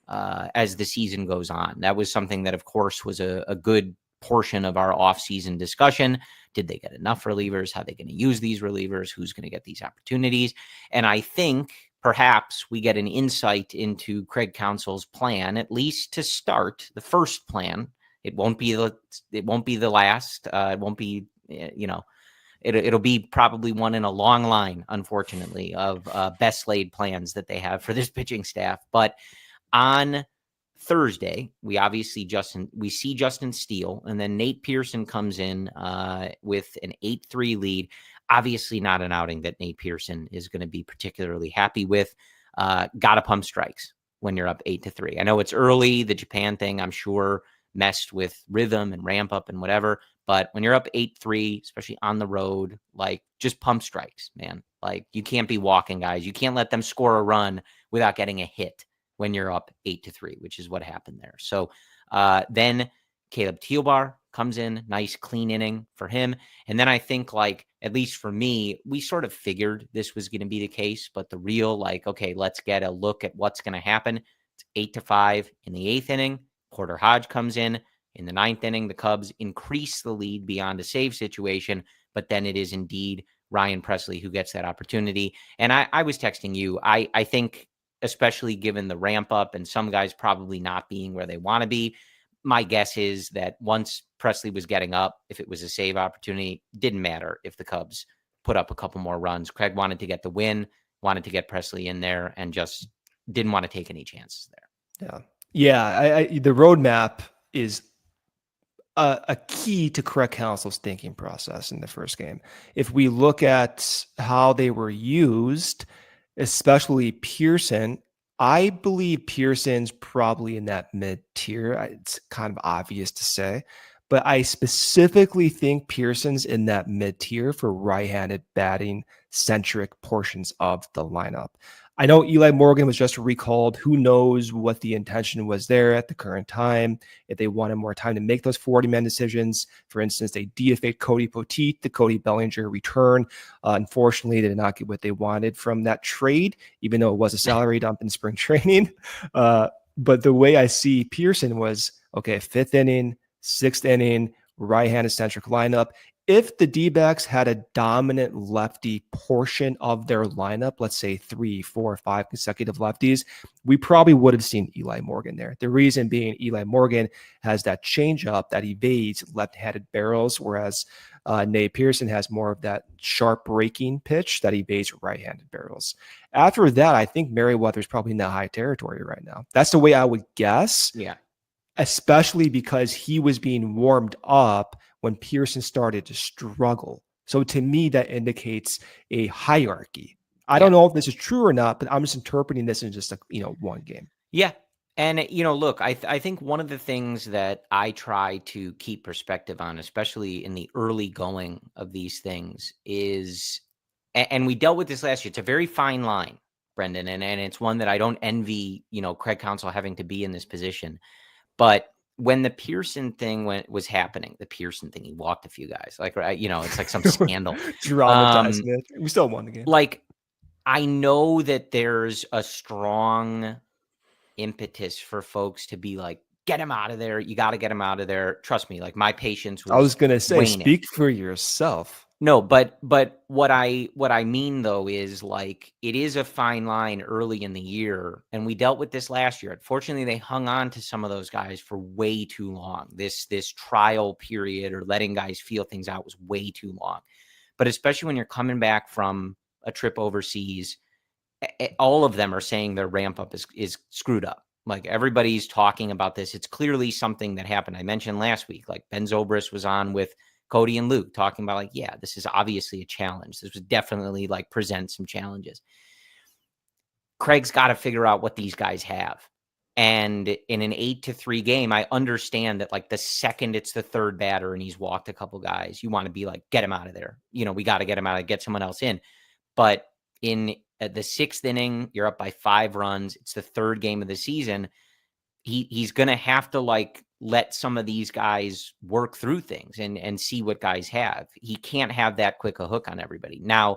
Speaker 1: as the season goes on. That was something that, of course, was a good portion of our offseason discussion. Did they get enough relievers? How are they going to use these relievers? Who's going to get these opportunities? And I think perhaps we get an insight into Craig Counsell's plan, at least to start the first plan. It won't be the last. It won't be, it'll be probably one in a long line, unfortunately, of best laid plans that they have for this pitching staff. But on Thursday, we see Justin Steele, and then Nate Pearson comes in with an 8-3 lead. Obviously not an outing that Nate Pearson is going to be particularly happy with. Got to pump strikes when you're up 8-3. I know it's early. The Japan thing, I'm sure, messed with rhythm and ramp up and whatever, But when you're up 8-3, especially on the road, like just pump strikes, man. Like you can't be walking guys. You can't let them score a run without getting a hit when you're up 8-3, which is what happened there. So then Caleb Tealbar comes in, nice clean inning for him. And then I think, like, at least for me, we sort of figured this was going to be the case, but the real, like, okay, let's get a look at what's going to happen. It's 8-5 in the 8th inning. Porter Hodge comes in the 9th inning. The Cubs increase the lead beyond a save situation, but then it is indeed Ryan Presley who gets that opportunity. And I was texting you. I think, especially given the ramp up and some guys probably not being where they want to be, my guess is that once Presley was getting up, if it was a save opportunity, didn't matter if the Cubs put up a couple more runs. Craig wanted to get the win, wanted to get Presley in there, and just didn't want to take any chances there.
Speaker 2: Yeah. The roadmap is a key to Craig Counsell's thinking process in the first game. If we look at how they were used, especially Pearson, I believe Pearson's probably in that mid tier. It's kind of obvious to say, but I specifically think Pearson's in that mid tier for right-handed batting centric portions of the lineup. I know Eli Morgan was just recalled. Who knows what the intention was there at the current time? If they wanted more time to make those 40-man decisions. For instance, they DFA'd Cody Poteet, the Cody Bellinger return. Unfortunately, they did not get what they wanted from that trade, even though it was a salary dump in spring training. But the way I see Pearson was, okay, 5th inning, 6th inning, right-handed centric lineup. If the D-backs had a dominant lefty portion of their lineup, let's say 3, 4, 5 consecutive lefties, we probably would have seen Eli Morgan there. The reason being Eli Morgan has that changeup that evades left-handed barrels, whereas Nate Pearson has more of that sharp breaking pitch that evades right-handed barrels. After that, I think Merriweather's probably in that high territory right now. That's the way I would guess.
Speaker 1: Yeah.
Speaker 2: Especially because he was being warmed up when Pearson started to struggle. So to me, that indicates a hierarchy. I don't know if this is true or not, but I'm just interpreting this in just one game.
Speaker 1: Yeah. And, look, I think one of the things that I try to keep perspective on, especially in the early going of these things, is, and we dealt with this last year, it's a very fine line, Brendan, and it's one that I don't envy, Craig Counsell having to be in this position. But when the Pearson thing was happening, he walked a few guys, like, it's like some scandal.
Speaker 2: Dramatizing it. We still won the game.
Speaker 1: Like, I know that there's a strong impetus for folks to be like, get him out of there. You got to get him out of there. Trust me, like my patience was
Speaker 2: I was going to say,
Speaker 1: waning.
Speaker 2: Speak for yourself.
Speaker 1: No, but what I mean though is, like, it is a fine line early in the year, and we dealt with this last year. Unfortunately, they hung on to some of those guys for way too long. This trial period or letting guys feel things out was way too long. But especially when you're coming back from a trip overseas, all of them are saying their ramp up is screwed up. Like, everybody's talking about this. It's clearly something that happened. I mentioned last week, like Ben Zobrist was on with Cody and Luke talking about, like, yeah, this is obviously a challenge. This was definitely, like, present some challenges. Craig's got to figure out what these guys have. And in an 8-3 game, I understand that, like, the second it's the third batter and he's walked a couple guys, you want to be like, get him out of there. We got to get him out, get someone else in. But in the 6th inning, you're up by 5 runs. It's the third game of the season. He's going to have to, like, let some of these guys work through things and see what guys have. He can't have that quick a hook on everybody. Now,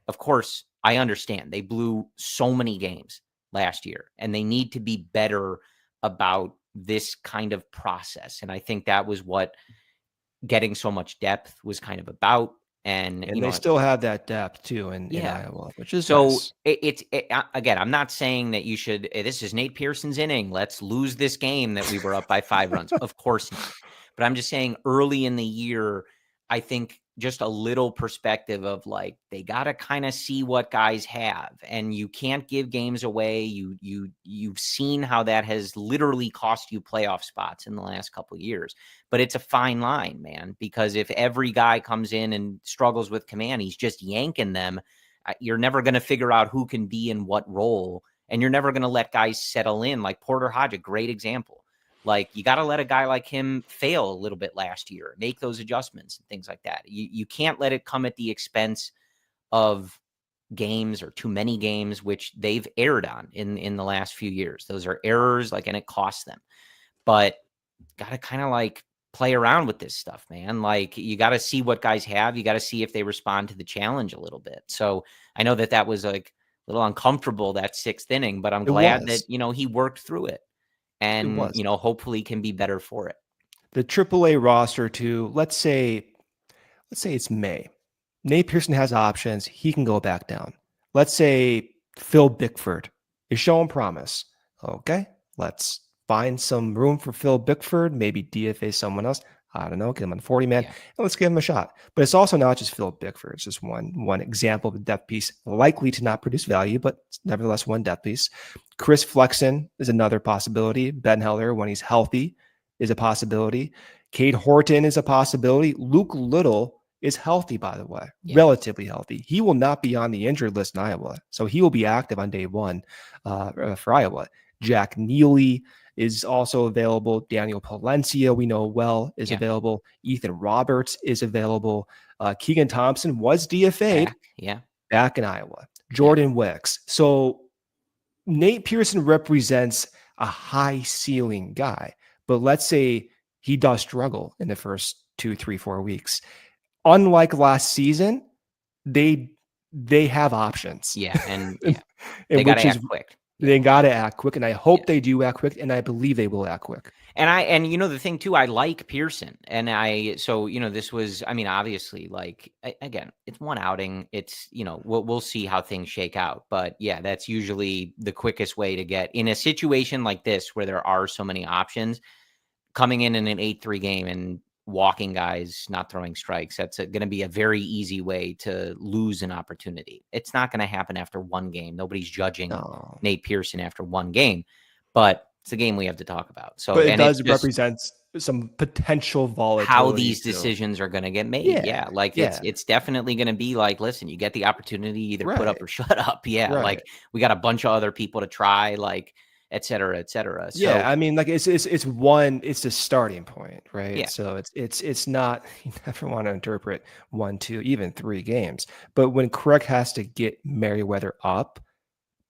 Speaker 1: of course, I understand they blew so many games last year, and they need to be better about this kind of process. And I think that was what getting so much depth was kind of about. And
Speaker 2: they still have that depth too in Iowa, which is
Speaker 1: so
Speaker 2: nice.
Speaker 1: Again, I'm not saying that you should, this is Nate Pearson's inning, let's lose this game that we were up by 5 runs. Of course not. But I'm just saying, early in the year, I think just a little perspective of, like, they got to kind of see what guys have, and you can't give games away. You've seen how that has literally cost you playoff spots in the last couple of years. But it's a fine line, man, because if every guy comes in and struggles with command, he's just yanking them. You're never going to figure out who can be in what role, and you're never going to let guys settle in. Like Porter Hodge, a great example. Like, you got to let a guy like him fail a little bit last year, make those adjustments and things like that. You can't let it come at the expense of games or too many games, which they've erred on in the last few years. Those are errors, like, and it costs them. But got to kind of like play around with this stuff, man. Like, you got to see what guys have. You got to see if they respond to the challenge a little bit. So I know that was like a little uncomfortable, that 6th inning, but I'm
Speaker 2: It
Speaker 1: glad that,
Speaker 2: was.
Speaker 1: he worked through it
Speaker 2: It
Speaker 1: and,
Speaker 2: was.
Speaker 1: hopefully can be better for it.
Speaker 2: The AAA roster too, let's say it's May. Nate Pearson has options. He can go back down. Let's say Phil Bickford is showing promise. Okay, let's find some room for Phil Bickford, maybe DFA someone else. I don't know, get him on 40 man, and let's give him a shot. But it's also not just Phil Bickford. It's just one example of a depth piece likely to not produce value, but it's nevertheless one depth piece. Chris Flexen is another possibility. Ben Heller, when he's healthy, is a possibility. Cade Horton is a possibility. Luke Little is healthy, by the way, relatively healthy. He will not be on the injured list in Iowa, so he will be active on day one for Iowa. Jack Neely is also available. Daniel Palencia, we know well, is available. Ethan Roberts is available. Keegan Thompson was DFA'd back in Iowa. Jordan Wicks. So Nate Pearson represents a high ceiling guy, but let's say he does struggle in the first 2, 3, 4 weeks. Unlike last season, they have options.
Speaker 1: And
Speaker 2: they got to act quick. They got to act quick, and I hope they do act quick, and I believe they will act quick.
Speaker 1: And the thing too, I like Pearson, and this was, I mean, obviously, like, again, it's one outing. It's, we'll see how things shake out, but yeah, that's usually the quickest way to get in a situation like this where there are so many options. Coming in an 8-3 game and walking guys, not throwing strikes, that's going to be a very easy way to lose an opportunity. It's not going to happen after one game. Nobody's judging Nate Pearson after one game, but it's a game we have to talk about. So,
Speaker 2: but it does represent some potential volatility.
Speaker 1: How these decisions are going to get made. It's definitely going to be like, listen, you get the opportunity, either put up or shut up. Like, we got a bunch of other people to try, like, et cetera, et cetera. So,
Speaker 2: I mean, like, it's the starting point, right? So it's not, you never want to interpret 1, 2, even 3 games. But when Craig has to get Merriweather up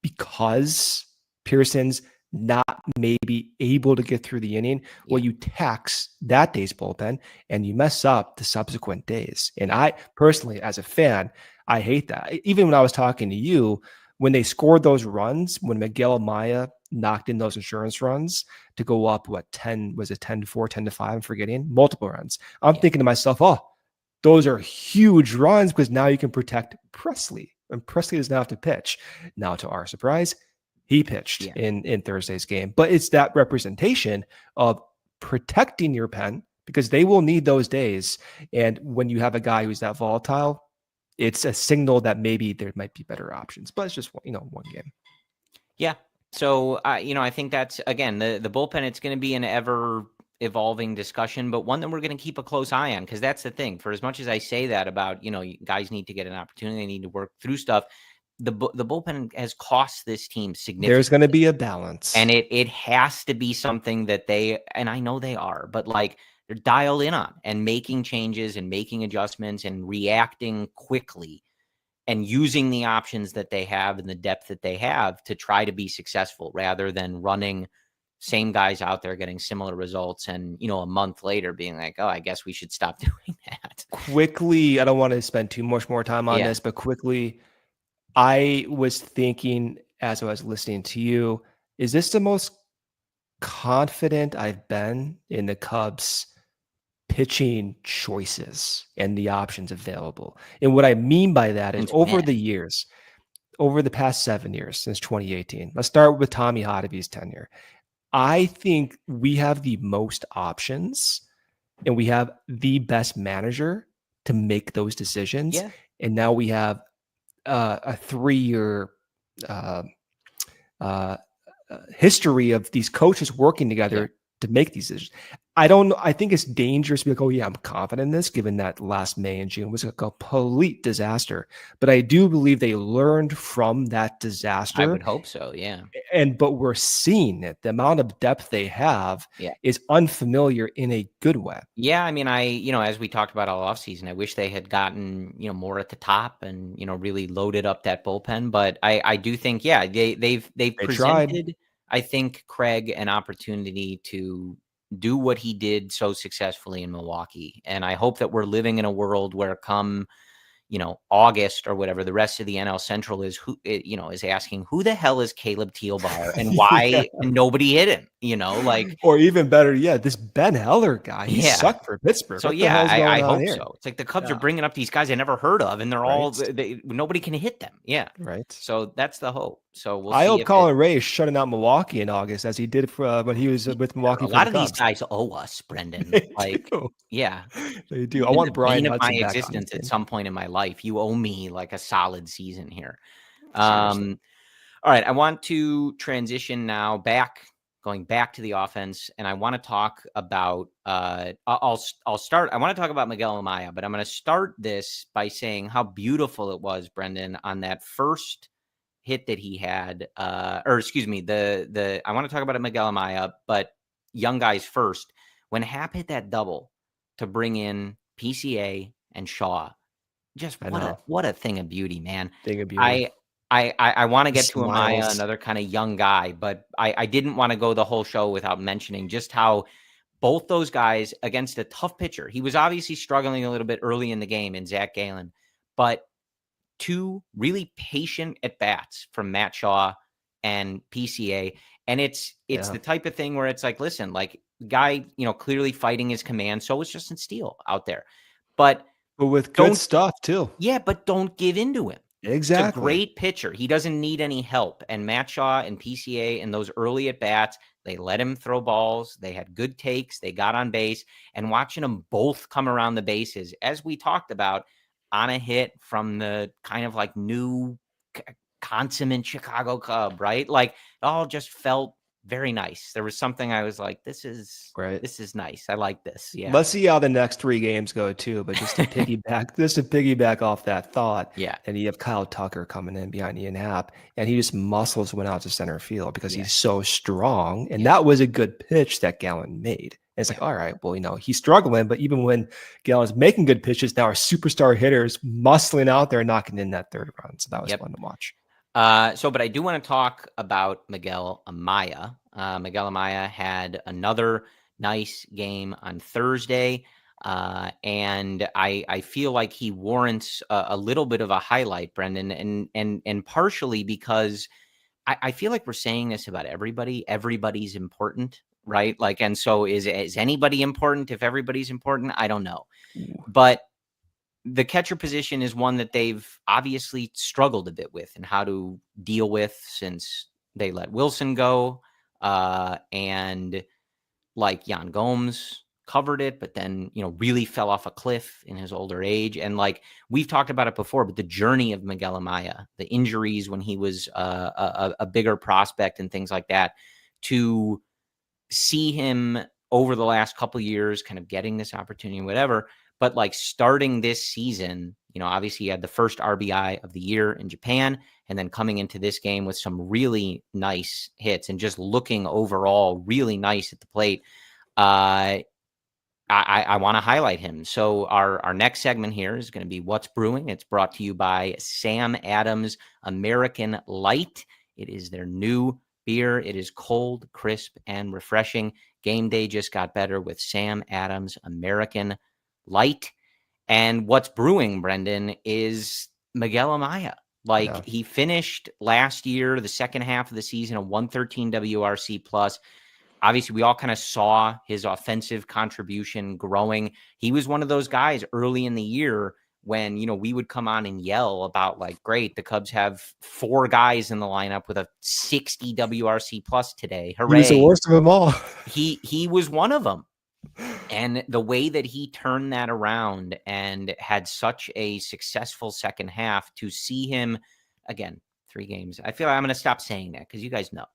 Speaker 2: because Pearson's not maybe able to get through the inning, well, you tax that day's bullpen and you mess up the subsequent days. And I personally, as a fan, I hate that. Even when I was talking to you, when they scored those runs, when Miguel Amaya knocked in those insurance runs to go up, 10, was it 10-4, 10-5, I'm forgetting, multiple runs. I'm thinking to myself, oh, those are huge runs because now you can protect Presley. And Presley does not have to pitch. Now, to our surprise, he pitched in Thursday's game. But it's that representation of protecting your pen because they will need those days. And when you have a guy who's that volatile, it's a signal that maybe there might be better options. But it's just, one game.
Speaker 1: Yeah. So, I think that's, again, the bullpen, it's going to be an ever evolving discussion, but one that we're going to keep a close eye on, because that's the thing. For as much as I say that about, guys need to get an opportunity, they need to work through stuff, the bullpen has cost this team significantly.
Speaker 2: There's going to be a balance.
Speaker 1: And it has to be something that and I know they are, but like, they're dialed in on and making changes and making adjustments and reacting quickly and using the options that they have and the depth that they have to try to be successful rather than running same guys out there getting similar results and, a month later being like, oh, I guess we should stop doing that.
Speaker 2: Quickly, I don't want to spend too much more time on this, but quickly, I was thinking as I was listening to you, is this the most confident I've been in the Cubs pitching choices and the options available? And what I mean by that is over the past 7 years since 2018, let's start with Tommy Hotevy's tenure. I think we have the most options and we have the best manager to make those decisions. And now we have a 3-year history of these coaches working together to make these decisions. I don't know. I think it's dangerous to be like, oh yeah, I'm confident in this, given that last May and June was a complete disaster. But I do believe they learned from that
Speaker 1: I
Speaker 2: disaster.
Speaker 1: would hope so. Yeah.
Speaker 2: But we're seeing it. The amount of depth they have
Speaker 1: Yeah.
Speaker 2: is unfamiliar in a good way.
Speaker 1: Yeah, I mean, as we talked about all offseason, I wish they had gotten, more at the top and, really loaded up that bullpen. But I do think, yeah, they've
Speaker 2: They tried.
Speaker 1: presented, I think, Craig an opportunity to do what he did so successfully in Milwaukee. And I hope that we're living in a world where come August or whatever, the rest of the NL Central is is asking who the hell is Caleb Thielbar and
Speaker 2: Yeah.
Speaker 1: why nobody hit him, like,
Speaker 2: Or even better yet, this Ben Heller guy, he
Speaker 1: yeah.
Speaker 2: sucked for Pittsburgh.
Speaker 1: So
Speaker 2: What the
Speaker 1: yeah,
Speaker 2: hell's going
Speaker 1: I
Speaker 2: on
Speaker 1: hope
Speaker 2: here?
Speaker 1: so. It's like the Cubs are
Speaker 2: Yeah.
Speaker 1: bringing up these guys I never heard of, and they're all
Speaker 2: Right.
Speaker 1: nobody can hit them. Yeah.
Speaker 2: Right.
Speaker 1: So that's the hope. So we'll
Speaker 2: I
Speaker 1: see
Speaker 2: hope
Speaker 1: if it.
Speaker 2: Colin Ray is shutting out Milwaukee in August as he did for when he was with
Speaker 1: A
Speaker 2: Milwaukee for
Speaker 1: lot
Speaker 2: the
Speaker 1: of these
Speaker 2: Cubs.
Speaker 1: guys owe us, Brendan.
Speaker 2: They
Speaker 1: Like,
Speaker 2: do.
Speaker 1: yeah,
Speaker 2: They do.
Speaker 1: you've
Speaker 2: I
Speaker 1: been
Speaker 2: want
Speaker 1: the
Speaker 2: Brian
Speaker 1: bane of my
Speaker 2: Hudson back on his
Speaker 1: existence at
Speaker 2: team.
Speaker 1: some point in my life. You owe me like a solid season here.
Speaker 2: Seriously.
Speaker 1: All right, I want to transition now going back to the offense, and I want to talk about. I'll start. I want to talk about Miguel Amaya, but I'm going to start this by saying how beautiful it was, Brendan, on that first hit that he had. Or excuse me, the I want to talk about Miguel Amaya, but young guys first. When Happ hit that double to bring in PCA and Shaw, just
Speaker 2: I know.
Speaker 1: what a thing of beauty, man.
Speaker 2: Thing of beauty.
Speaker 1: I want to
Speaker 2: The
Speaker 1: get to Amaya,
Speaker 2: smiles.
Speaker 1: another kind of young guy, but I didn't want to go the whole show without mentioning just how both those guys against a tough pitcher. He was obviously struggling a little bit early in the game in Zach Gallen, but two really patient at bats from Matt Shaw and PCA. And it's
Speaker 2: Yeah.
Speaker 1: the type of thing where it's like, listen, like guy, clearly fighting his command. So is Justin Steele out there, but
Speaker 2: But with good
Speaker 1: don't
Speaker 2: stuff too.
Speaker 1: yeah, but don't give in to him. It's a
Speaker 2: Exactly.
Speaker 1: great pitcher. He doesn't need any help. And Matt Shaw and PCA and those early at bats, they let him throw balls. They had good takes. They got on base. And watching them both come around the bases, as we talked about, on a hit from the kind of like new consummate Chicago Cub, right? Like it all just felt very nice. There was something I was like, this is
Speaker 2: Right.
Speaker 1: nice. I like this. Yeah.
Speaker 2: Let's see how the next 3 games go too. But just to piggyback off that thought,
Speaker 1: Yeah.
Speaker 2: and you have Kyle Tucker coming in behind Ian Happ, and he just muscles went out to center field because
Speaker 1: Yeah.
Speaker 2: he's so strong. And
Speaker 1: Yeah.
Speaker 2: that was a good pitch that Gallen made. And it's like, all right, well, he's struggling, but even when Gallen's making good pitches, now our superstar hitters muscling out there, knocking in that third run. So that was fun to watch.
Speaker 1: But I do want to talk about Miguel Amaya. Miguel Amaya had another nice game on Thursday. And I feel like he warrants a little bit of a highlight, Brendan, and partially because I feel like we're saying this about everybody. Everybody's important, right? Like, and so is anybody important if everybody's important? I don't know.
Speaker 2: Ooh.
Speaker 1: But the catcher position is one that they've obviously struggled a bit with and how to deal with since they let Wilson go. And like Yan Gomes covered it, but then, really fell off a cliff in his older age. And like we've talked about it before, but the journey of Miguel Amaya, the injuries when he was a bigger prospect and things like that, to see him over the last couple of years kind of getting this opportunity, whatever. But like starting this season, obviously he had the first RBI of the year in Japan, and then coming into this game with some really nice hits and just looking overall really nice at the plate. I want to highlight him. So our next segment here is going to be What's Brewing. It's brought to you by Sam Adams American Light. It is their new beer. It is cold, crisp, and refreshing. Game day just got better with Sam Adams American Light. And what's brewing, Brendan, is Miguel Amaya. Like he finished last year, the second half of the season, a 113 WRC plus. Obviously, we all kind of saw his offensive contribution growing. He was one of those guys early in the year when, we would come on and yell about like, great, the Cubs have 4 guys in the lineup with a 60 WRC plus today. Hooray.
Speaker 2: He was the worst of them all.
Speaker 1: He was one of them. And the way that he turned that around and had such a successful second half, to see him, again, 3 games. I feel like I'm going to stop saying that because you guys know.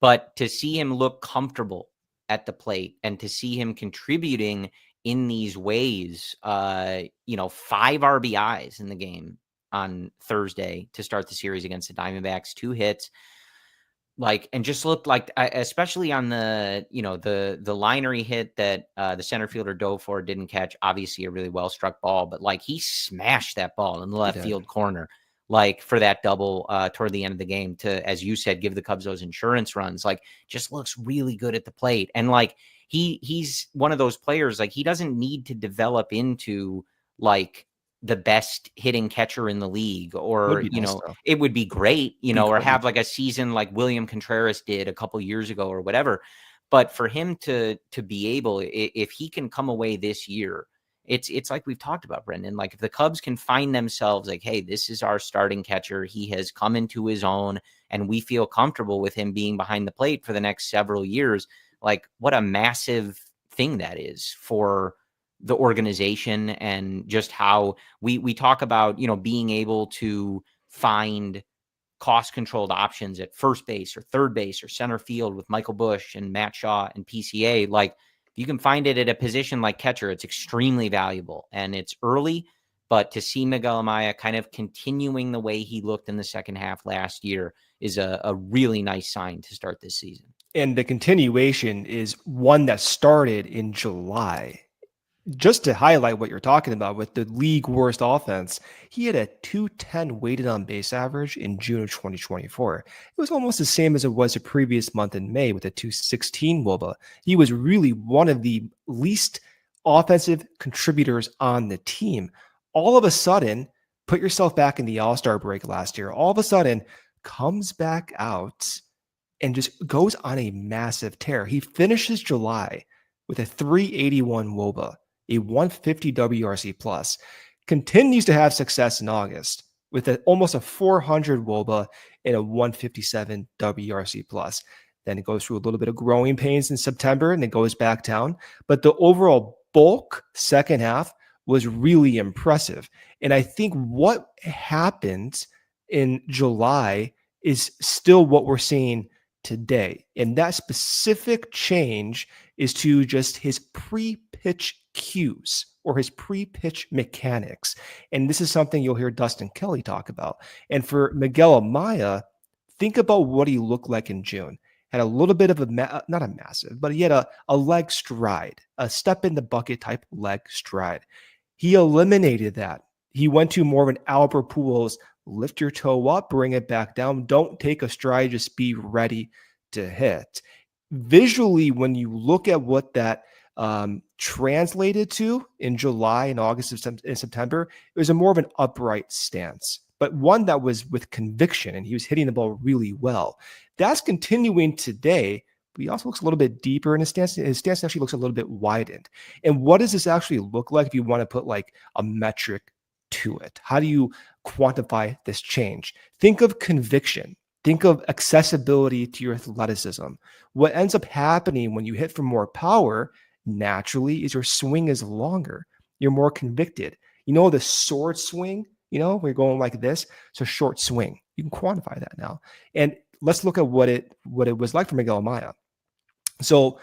Speaker 1: But to see him look comfortable at the plate, and to see him contributing in these ways, 5 RBIs in the game on Thursday to start the series against the Diamondbacks, 2 hits, and just looked like, especially on the liner he hit that the center fielder dove for, didn't catch, obviously a really well struck ball, but he smashed that ball in the left field corner, for that double toward the end of the game to, as you said, give the Cubs those insurance runs. Just looks really good at the plate. And he's one of those players, he doesn't need to develop into the best hitting catcher in the league, or, it would be great, or have a season like William Contreras did a couple years ago or whatever. But for him to be able, if he can come away this year, it's like we've talked about, Brendan, if the Cubs can find themselves hey, this is our starting catcher, he has come into his own, and we feel comfortable with him being behind the plate for the next several years, what a massive thing that is for the organization. And just how we talk about, being able to find cost controlled options at first base or third base or center field with Michael Busch and Matt Shaw and PCA. If you can find it at a position like catcher, it's extremely valuable. And it's early, but to see Miguel Amaya kind of continuing the way he looked in the second half last year is a really nice sign to start this season.
Speaker 2: And the continuation is one that started in July. Just to highlight what you're talking about with the league worst offense, he had a 210 weighted on base average in June of 2024. It was almost the same as it was the previous month in May with a 216 WOBA. He was really one of the least offensive contributors on the team. All of a sudden, put yourself back in the All-Star break last year, all of a sudden comes back out and just goes on a massive tear. He finishes July with a 381 WOBA, a 150 WRC plus, continues to have success in August with almost a 400 WOBA and a 157 WRC plus. Then it goes through a little bit of growing pains in September and it goes back down. But the overall bulk second half was really impressive. And I think what happened in July is still what we're seeing today. And that specific change is to just his pre-pitch cues or his pre-pitch mechanics. And this is something you'll hear Dustin Kelly talk about. And for Miguel Amaya, think about what he looked like in June. Had a little bit of not a massive, but he had a leg stride, a step in the bucket type leg stride. He eliminated that. He went to more of an Albert Pujols, lift your toe up, bring it back down. Don't take a stride, just be ready to hit. Visually, when you look at what that translated to in July and August and September, it was a more of an upright stance, but one that was with conviction, and he was hitting the ball really well. That's continuing today, but he also looks a little bit deeper in his stance. His stance actually looks a little bit widened. And what does this actually look like if you want to put a metric to it? How do you quantify this change? Think of conviction. Think of accessibility to your athleticism. What ends up happening when you hit for more power naturally is your swing is longer. You're more convicted. The sword swing, we're going like this. It's a short swing. You can quantify that now. And let's look at what it was like for Miguel Amaya. So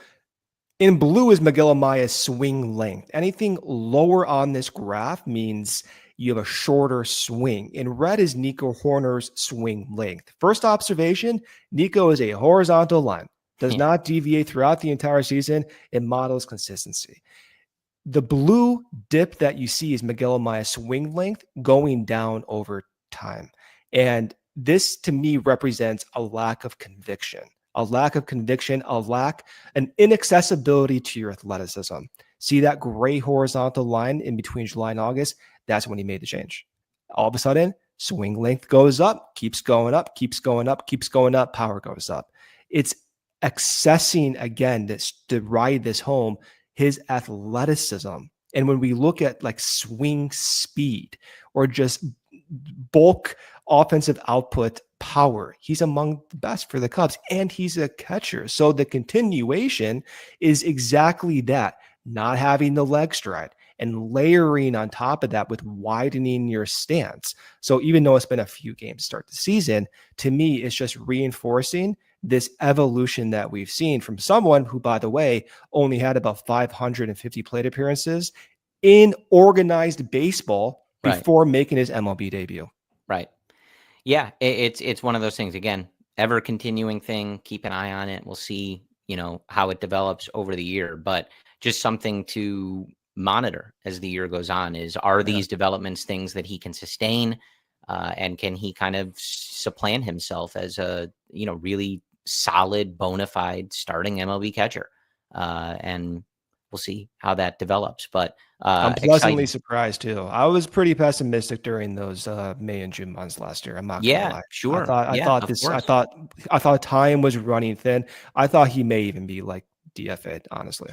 Speaker 2: in blue is Miguel Amaya's swing length. Anything lower on this graph means you have a shorter swing. In red is Nico Horner's swing length. First observation, Nico is a horizontal line, does not deviate throughout the entire season. It models consistency. The blue dip that you see is Miguel Amaya's swing length going down over time. And this to me represents a lack of conviction, an inaccessibility to your athleticism. See that gray horizontal line in between July and August? That's when he made the change. All of a sudden, swing length goes up, keeps going up, keeps going up, keeps going up, power goes up. It's accessing, again, to ride this home, his athleticism. And when we look at swing speed or just bulk offensive output power, he's among the best for the Cubs, and he's a catcher. So the continuation is exactly that, not having the leg stride and layering on top of that with widening your stance. So even though it's been a few games to start the season, to me, it's just reinforcing this evolution that we've seen from someone who, by the way, only had about 550 plate appearances in organized baseball before making his MLB debut.
Speaker 1: Right. Yeah, it's one of those things. Again, ever continuing thing. Keep an eye on it. We'll see, how it develops over the year. But just something to monitor as the year goes on are these developments things that he can sustain, and can he kind of supplant himself as a really solid, bona fide starting MLB catcher? And we'll see how that develops. But
Speaker 2: I'm pleasantly surprised too. I was pretty pessimistic during those May and June months last year. I'm not gonna lie.
Speaker 1: Sure.
Speaker 2: I thought time was running thin. I thought he may even be like DFA'd, honestly.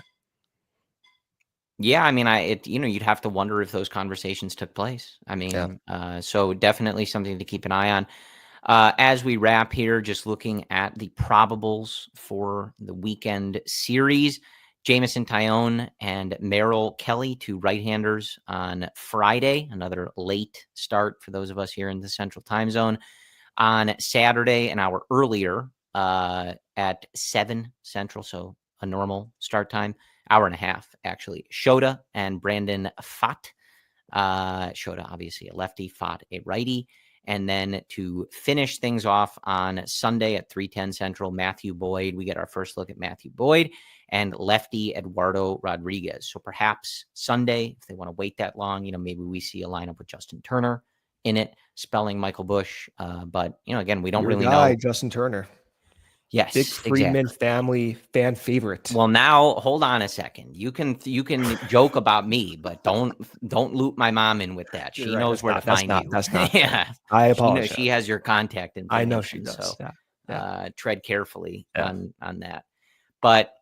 Speaker 1: Yeah, I mean, you'd have to wonder if those conversations took place. I mean, so definitely something to keep an eye on. As we wrap here, just looking at the probables for the weekend series. Jameson Taillon and Merrill Kelly, two right-handers on Friday, another late start for those of us here in the Central Time Zone. On Saturday, an hour earlier, at 7 Central, so a normal start time, hour and a half, actually. Shota and Brandon Pfaadt. Shota, obviously a lefty, Pfaadt a righty. And then to finish things off on Sunday at 3:10 Central, Matthew Boyd. We get our first look at Matthew Boyd and lefty Eduardo Rodriguez. So perhaps Sunday, if they want to wait that long, maybe we see a lineup with Justin Turner in it, spelling Michael Busch. But, again, we don't really know.
Speaker 2: Justin Turner.
Speaker 1: Yes,
Speaker 2: big Friedman family fan favorite.
Speaker 1: Well, now hold on a second. You can joke about me, but don't loop my mom in with that. She knows where to find you.
Speaker 2: That's not.
Speaker 1: Yeah,
Speaker 2: I apologize.
Speaker 1: She has your contact information.
Speaker 2: I know she does.
Speaker 1: So tread carefully on that. But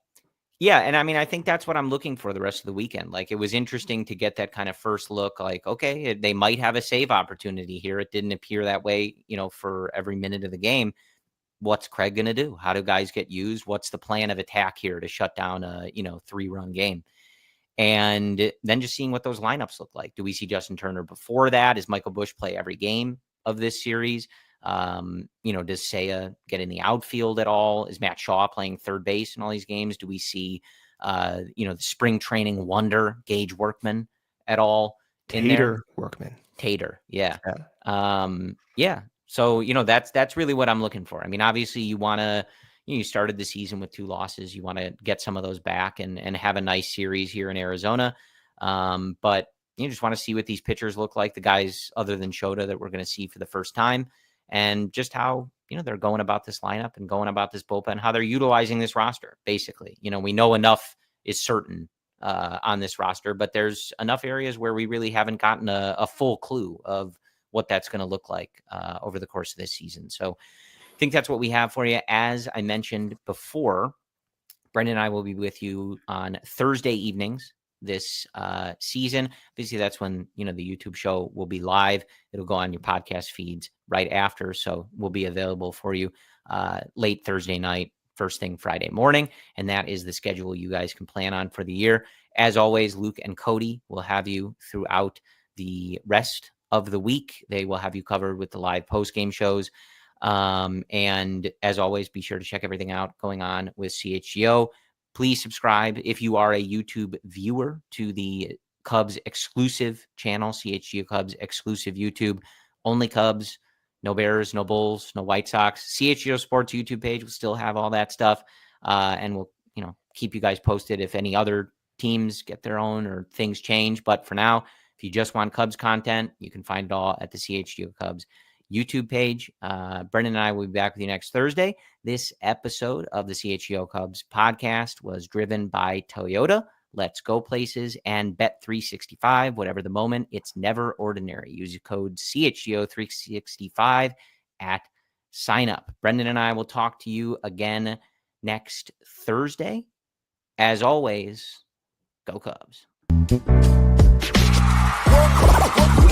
Speaker 1: yeah, and I mean, I think that's what I'm looking for the rest of the weekend. Like, it was interesting to get that kind of first look. Like, okay, they might have a save opportunity here. It didn't appear that way, for every minute of the game. What's Craig going to do? How do guys get used? What's the plan of attack here to shut down a, 3-run game? And then just seeing what those lineups look like. Do we see Justin Turner before that? Does Michael Busch play every game of this series? Does Seiya get in the outfield at all? Is Matt Shaw playing third base in all these games? Do we see, the spring training wonder Gage Workman at all in there? Tater. Yeah. Yeah. So, that's really what I'm looking for. I mean, obviously you want to, you started the season with 2 losses. You want to get some of those back and have a nice series here in Arizona. But you just want to see what these pitchers look like, the guys other than Shota that we're going to see for the first time, and just how, they're going about this lineup and going about this bullpen, how they're utilizing this roster. Basically, we know enough is certain on this roster, but there's enough areas where we really haven't gotten a full clue of what that's going to look like over the course of this season. So I think that's what we have for you. As I mentioned before, Brendan and I will be with you on Thursday evenings this season. Obviously, that's when, the YouTube show will be live. It'll go on your podcast feeds right after. So we'll be available for you late Thursday night, first thing Friday morning. And that is the schedule you guys can plan on for the year. As always, Luke and Cody will have you throughout the rest of the week. They will have you covered with the live post-game shows. And as always, be sure to check everything out going on with CHGO. Please subscribe if you are a YouTube viewer to the Cubs exclusive channel, CHGO Cubs exclusive YouTube. Only Cubs, no Bears, no Bulls, no White Sox. CHGO Sports YouTube page will still have all that stuff. And we'll, keep you guys posted if any other teams get their own or things change. But for now, if you just want Cubs content, you can find it all at the CHGO Cubs YouTube page. Brendan and I will be back with you next Thursday. This episode of the CHGO Cubs podcast was driven by Toyota, Let's Go Places, and Bet365. Whatever the moment, it's never ordinary. Use the code CHGO365 at sign up. Brendan and I will talk to you again next Thursday. As always, go Cubs.
Speaker 3: We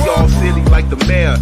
Speaker 3: all silly like the mayor.